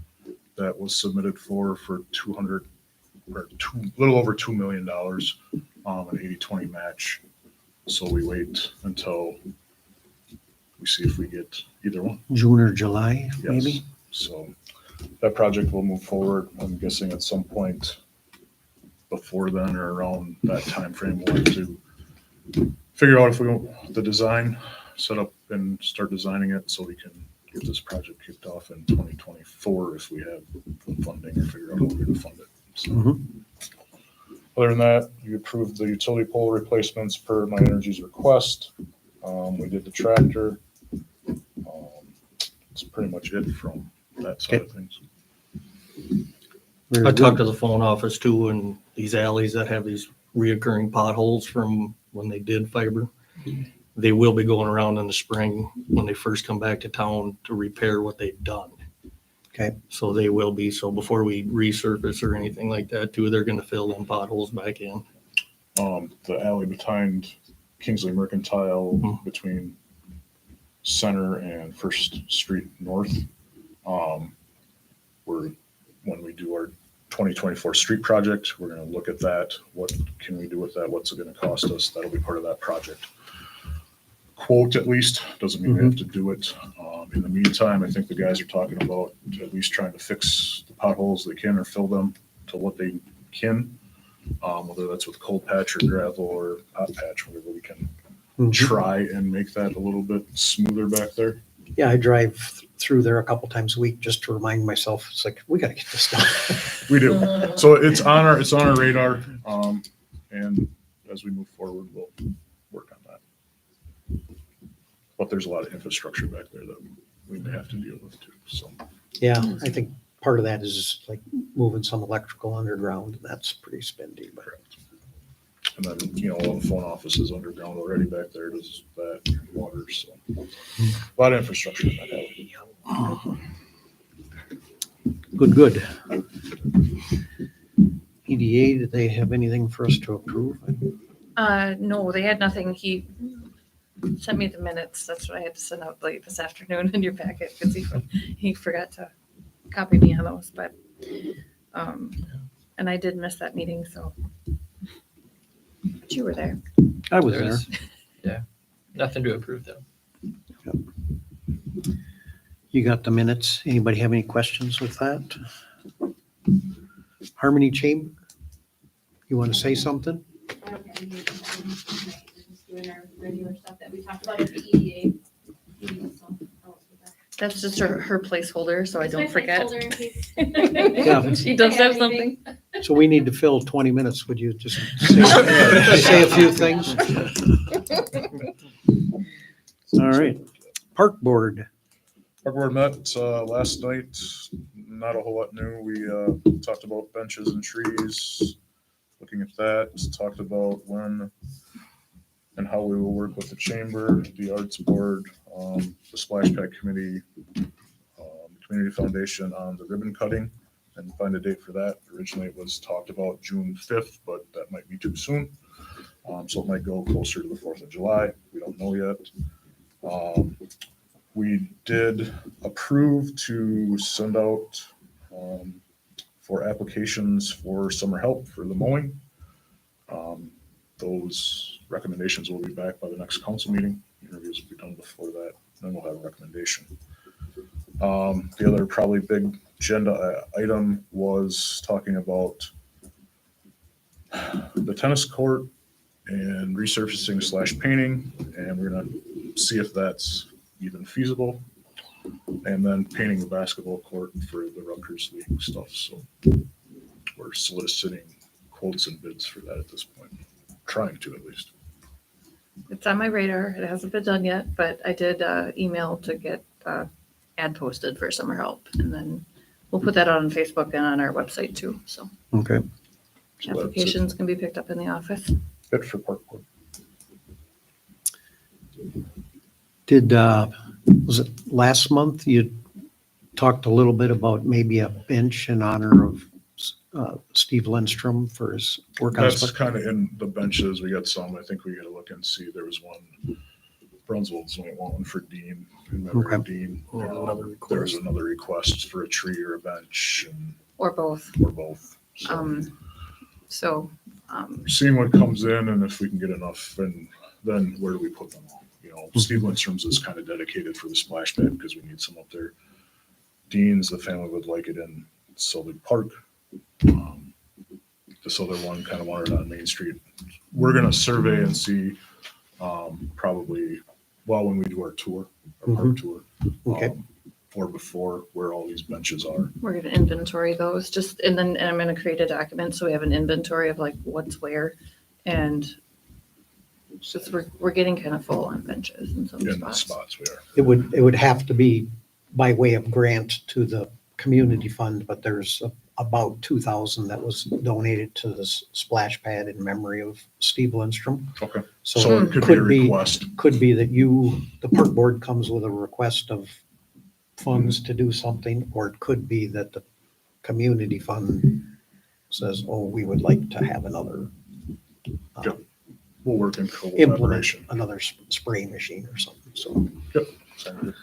that was submitted for little over $2 million, an 80-20 match. So we wait until we see if we get either one. June or July, Yes. maybe? So that project will move forward. I'm guessing at some point before then or around that timeframe, we'll have to figure out if we want the design set up and start designing it so we can get this project kicked off in 2024 if we have the funding or figure out how we're going to fund it. So, Mhm. other than that, you approved the utility pole replacements per My Energy's request. We did the tractor. That's pretty much it from that side of things. Very I talked good. to the phone office too, and these alleys that have these reoccurring potholes from when they did fiber, they will be going around in the spring when they first come back to town to repair what they've done. Okay. So they will be, so before we resurface or anything like that too, they're gonna fill them potholes back in. The alley behind Kingsley Mercantile Mhm. between Center and First Street North. When we do our 2024 street project, we're going to look at that. What can we do with that? What's it going to cost us? That'll be part of that project. Quote at least, doesn't mean we have to do it. In the meantime, I think the guys are talking about at least trying to fix the potholes they can or fill them to what they can. Whether that's with cold patch or gravel or hot patch, whatever we can Mhm. try and make that a little bit smoother back there. Yeah, I drive through there a couple times a week just to remind myself, it's like, we gotta get this done. We do. So it's on our radar. And as we move forward, we'll work on that. But there's a lot of infrastructure back there that we may have to deal with too. So Yeah, I think part of that is like moving some electrical underground, and that's pretty spendy, but and then, all the phone office is underground already back there. Does that water, so a lot of infrastructure in that alley. good. Any PDA, did they have anything for us to approve? No, they had nothing. He sent me the minutes. That's what I had to send out late this afternoon in your packet because he forgot to copy me on those, but, and I did miss that meeting, so. But you were there. I was There there. was- Yeah, nothing to approve though. You got the minutes. Anybody have any questions with that? Harmony Chamber? You want to say something? I don't have any just doing our regular stuff that we talked about at the EDA. meeting, so I'll do that. That's just her placeholder, so I It's don't my forget. placeholder in case Yeah. She does I have have something. So we need to fill 20 minutes. Would you just say a few things? All right. Park Board. Our board met last night, not a whole lot new. We talked about benches and trees, looking at that, talked about when and how we will work with the chamber, the arts board, the splash pad committee, community foundation on the ribbon cutting, and find a date for that. Originally, it was talked about June 5th, but that might be too soon. So it might go closer to the 4th of July. We don't know yet. We did approve to send out for applications for summer help for the mowing. Those recommendations will be back by the next council meeting. Interviews will be done before that, then we'll have a recommendation. The other probably big agenda item was talking about the tennis court and resurfacing / painting, and we're gonna see if that's even feasible. And then painting the basketball court for the Rutgers League stuff, so we're soliciting quotes and bids for that at this point, trying to at least. It's on my radar. It hasn't been done yet, but I did email to get ad posted for summer help. And then we'll put that on Facebook and on our website too. So Okay. So that's applications can be picked up in the office. it for park board. Did, was it last month you talked a little bit about maybe a bench in honor of Steve Lindstrom for his work on. That's kind of in the benches. We got some, I think we gotta look and see. There was one, Brunswill's only one for Dean, in memory of Dean. There was another request for a tree or a bench and, Or both. or both. So So, seeing what comes in and if we can get enough, and then where do we put them all? You know, Steve Lindstrom's is kind of dedicated for the splash pad because we need some up there. Dean's, the family would like it in Sylvie Park. This other one kind of wanted on Main Street. We're gonna survey and see, probably, well, when we do our tour, our park tour. Okay. Or before, where all these benches are. we're going to inventory those just, and then I'm going to create a document. So we have an inventory of like what's where. And it's just, we're getting kind of full on benches in some In the spots. spots we are. It would have to be by way of grant to the community fund, but there's about 2,000 that was donated to this splash pad in memory of Steve Lindstrom. Okay. So So it it could be a could be, request. could be that the park board comes with a request of funds to do something, or it could be that the community fund says, oh, we would like to have another Yep. We'll work in implement collaboration. another spray machine or something. So Sound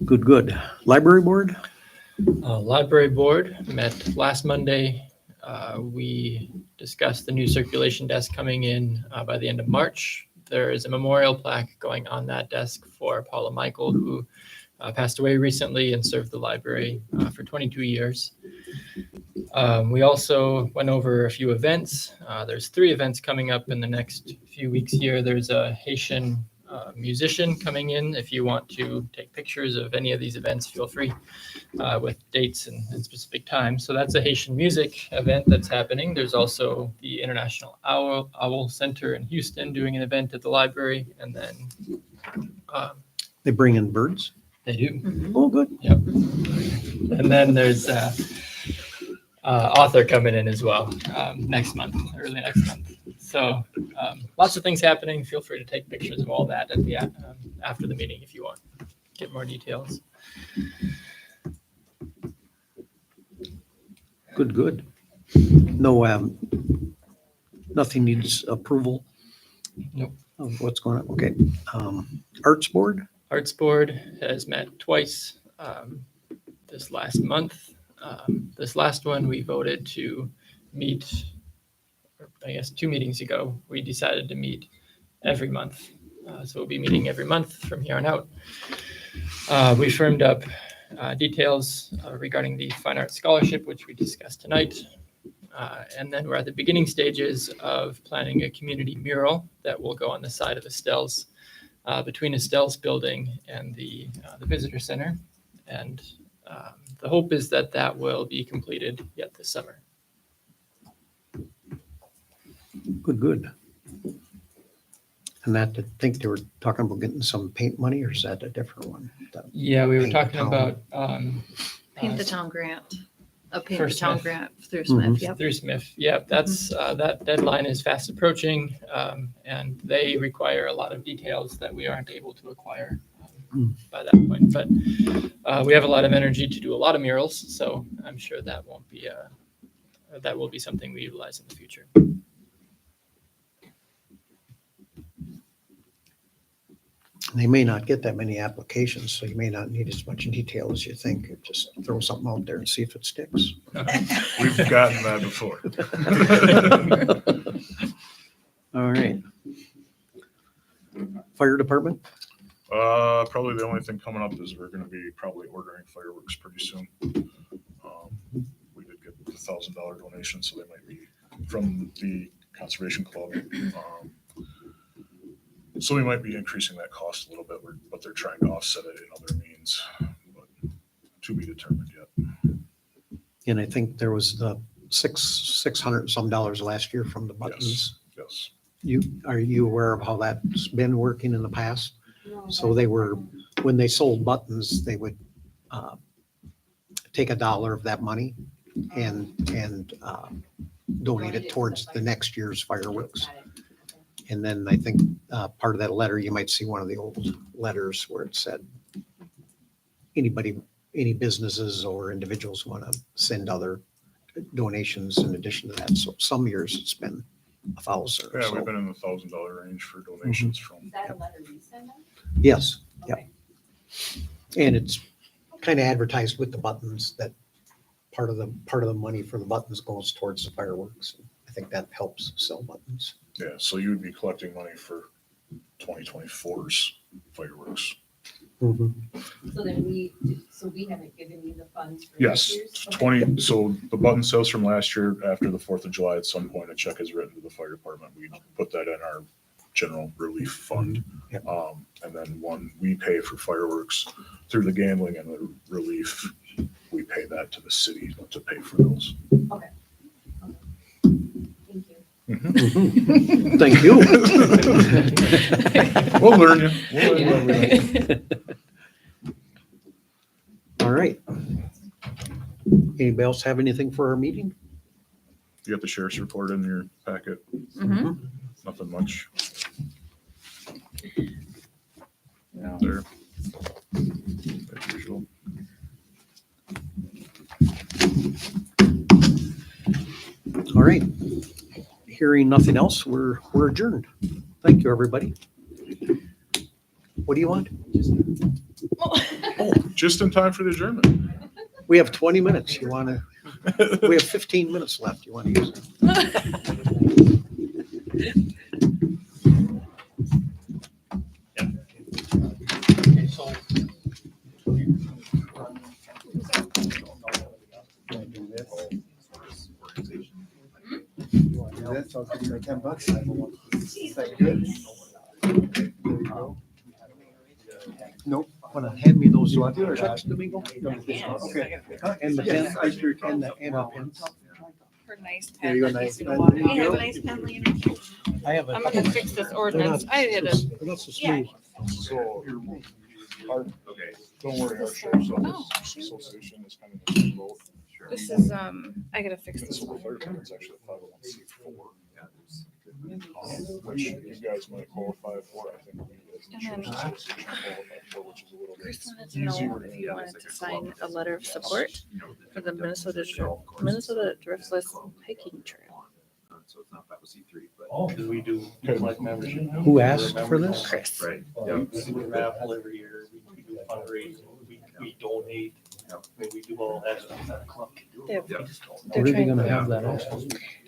good. good. Library board? Library board met last Monday. We discussed the new circulation desk coming in by the end of March. There is a memorial plaque going on that desk for Paula Michael, who passed away recently and served the library for 22 years. We also went over a few events. There's 3 events coming up in the next few weeks here. There's a Haitian musician coming in. If you want to take pictures of any of these events, feel free with dates and specific times. So that's a Haitian music event that's happening. There's also the International Owl Center in Houston doing an event at the library. And then They bring in birds? they do. Mhm. Oh, good. And then there's author coming in as well next month, early next month. So lots of things happening. Feel free to take pictures of all that at the after the meeting if you want. Get more details. Good, good. No, nothing needs approval? Nope. Of what's going on? Okay. Arts Board? Arts Board has met twice this last month. This last one, we voted to meet, or I guess 2 meetings ago, we decided to meet every month. So we'll be meeting every month from here on out. We firmed up details regarding the Fine Arts Scholarship, which we discussed tonight. And then we're at the beginning stages of planning a community mural that will go on the side of Estelle's, between Estelle's building and the visitor center. And the hope is that that will be completed yet this summer. Good, good. And that, I think they were talking about getting some paint money, or is that a different one? Yeah, we were Paint the talking town. about Paint the Town grant, a Paint For the Town Smith. grant through Mhm. Smith, yep. through Smith. Yeah, that's that deadline is fast approaching, and they require a lot of details that we aren't able to acquire by that point. But we have a lot of energy to do a lot of murals, so I'm sure that won't be that will be something we utilize in the future. They may not get that many applications, so you may not need as much detail as you think. Just throw something out there and see if it sticks. We've gotten that before. All right. Fire department? Probably the only thing coming up is we're gonna be probably ordering fireworks pretty soon. We did get the $1,000 donation, so they might be from the Conservation Club. So we might be increasing that cost a little bit, but they're trying to offset it in other means, but to be determined yet. And I think there was the $600 some last year from the buttons. Yes. Are you aware of how that's been working in the past? So they were, when they sold buttons, they would take $1 of that money and donate it towards the next year's fireworks. And then I think part of that letter, you might see one of the old letters where it said, any businesses or individuals want to send other donations in addition to that. So some years it's been $1,000 or Yeah, so. we've been in the $1,000 range for donations from. Is that a letter you send them? Yes, yep. Okay. And it's kind of advertised with the buttons that part of the money for the buttons goes towards the fireworks. I think that helps sell buttons. Yeah, so you would be collecting money for 2024's fireworks. Mhm. So then we haven't given you the funds for Yes, this year's? Okay. 20, so the button sales from last year, after the 4th of July, at some point, a check is written to the fire department. We put that in our general relief fund. Yep. And then when we pay for fireworks through the gambling and the relief, we pay that to the city to pay for those. Okay. Thank you. Thank you. We'll learn you. We'll learn you. All right. Anybody else have anything for our meeting? You got the sheriff's report in your packet, Mhm. nothing much. There. As usual. All right. Hearing nothing else, we're adjourned. Thank you, everybody. What do you want? Just in time for the adjournment. We have 20 minutes. You want to, we have 15 minutes left. You want to use it? That's all good, like $10. Is that good? There you go. Nope. Want to hand me those You want to or checks, not? Domingo? Okay. And the Yes, pen, I sure can. and the pens. For nice There you go, pen. nice. We have a nice pen, Leonard. I have a. I'm gonna fix this ordinance. I did it. They're not so smooth. So, Okay. don't worry, our sheriff's Oh, office shoot. association is kind of in the same boat. This is, I gotta fix this Municipal one. fire department's actually a 501c4. Yeah, there's which you guys might qualify for, I think we as an And then- insurance association qualify for, which is a little bit Chris wanted to know easier. if you wanted to sign a letter of support You know, for the Minnesota course. Minnesota Driftless hiking trail. So it's not 503, but. Because we do like membership. Who asked for this? Chris. Right. We do a raffle every year, we do fundraising, we donate, I mean, we do all that stuff that club can do. They're- We just don't know. Where are they trying- gonna have that also?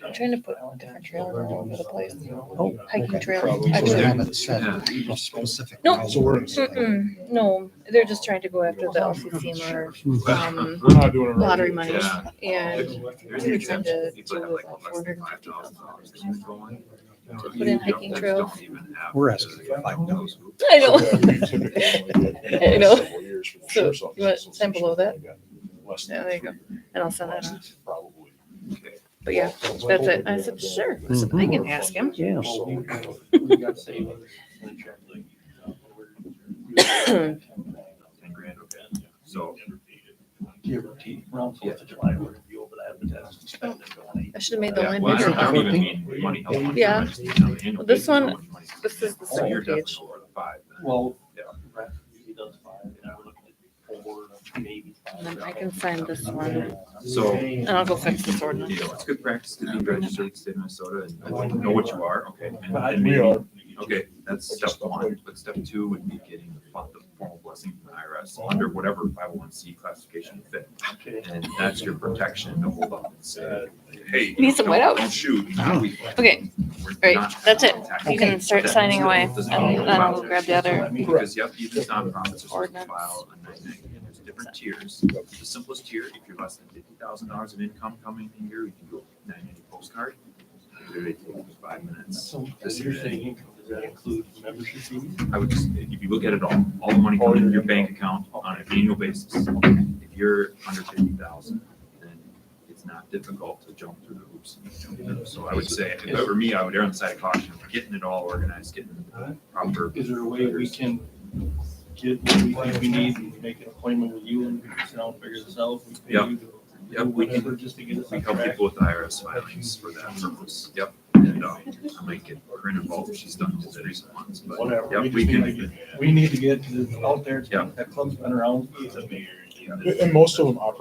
I'm trying to put different trails all over the place. Oh, Hiking okay. trail. Probably. So Actually, they haven't said a specific. No. route. So we're- mm-mm, no, they're just trying to go after the LCCMR We're not doing it right. lottery money, Yeah. and There's we an were trying exemption. to People do have like about less than $450,000. $5,000 going. To put in hiking trails. We're asking for $5,000. I know. Yeah, we typically only get I know. several years for the So, sheriff's you want office. sign below that? Less than Yeah, there you go. 3 And I'll send that on. less, Probably. But yeah, that's it. I said, sure. I said, I can ask him. Yeah. Well, we got savings in the check, like, we're- 10 grand, okay. So, give or take, around 4th of July, we're gonna be over the advertising spend and donate. I should have made the yeah, line well, I bigger. don't even mean money help. on Yeah. your budget, on the annual Well, this basis, how one- much money- This is the So you're second page. definitely over the 5 then. Well, Yeah. Brett usually does 5, and we're looking at 4, maybe 5. And then I can sign this one, So, and I'll go fix this ordinance. you know, it's good practice to be registered in the state of Minnesota and know what you are, okay? And We maybe, are. okay, that's step one, but step 2 would be getting the formal blessing from the IRS under whatever 501c classification you fit. Okay. And that's your protection to hold up and say, hey. Need some whiteout? Don't shoot. Okay, We're right, not that's it. attacking You can start that. signing away, Doesn't and mean then I'll about- grab the other. Because, yep, even nonprofits are supposed to Ordinance. file a 990, and there's different tiers. The simplest tier, if you're less than $50,000 of income coming in here, you can go 990 postcard. Literally takes 5 minutes. So, to as you're submit. saying, does that include membership fees? I would just, if you look at it all the money coming into your bank account on an annual basis. If you're under 50,000, then it's not difficult to jump through the hoops. So I would say, if for me, I would err on the side of caution, getting it all organized, getting the proper. Is there a way we can get what we think we need and make an appointment with you and we can sit down and figure this out? We pay Yep. you to Yep, do we can- whatever just to get us We on help track? people with the IRS filings for that purpose. Yep. And I might get Corinne involved if she's done with the recent ones, but Whatever, we yep, we just need to can. get, we need to get, 'cause it's out there, Yeah. that club's been around. And most of them operate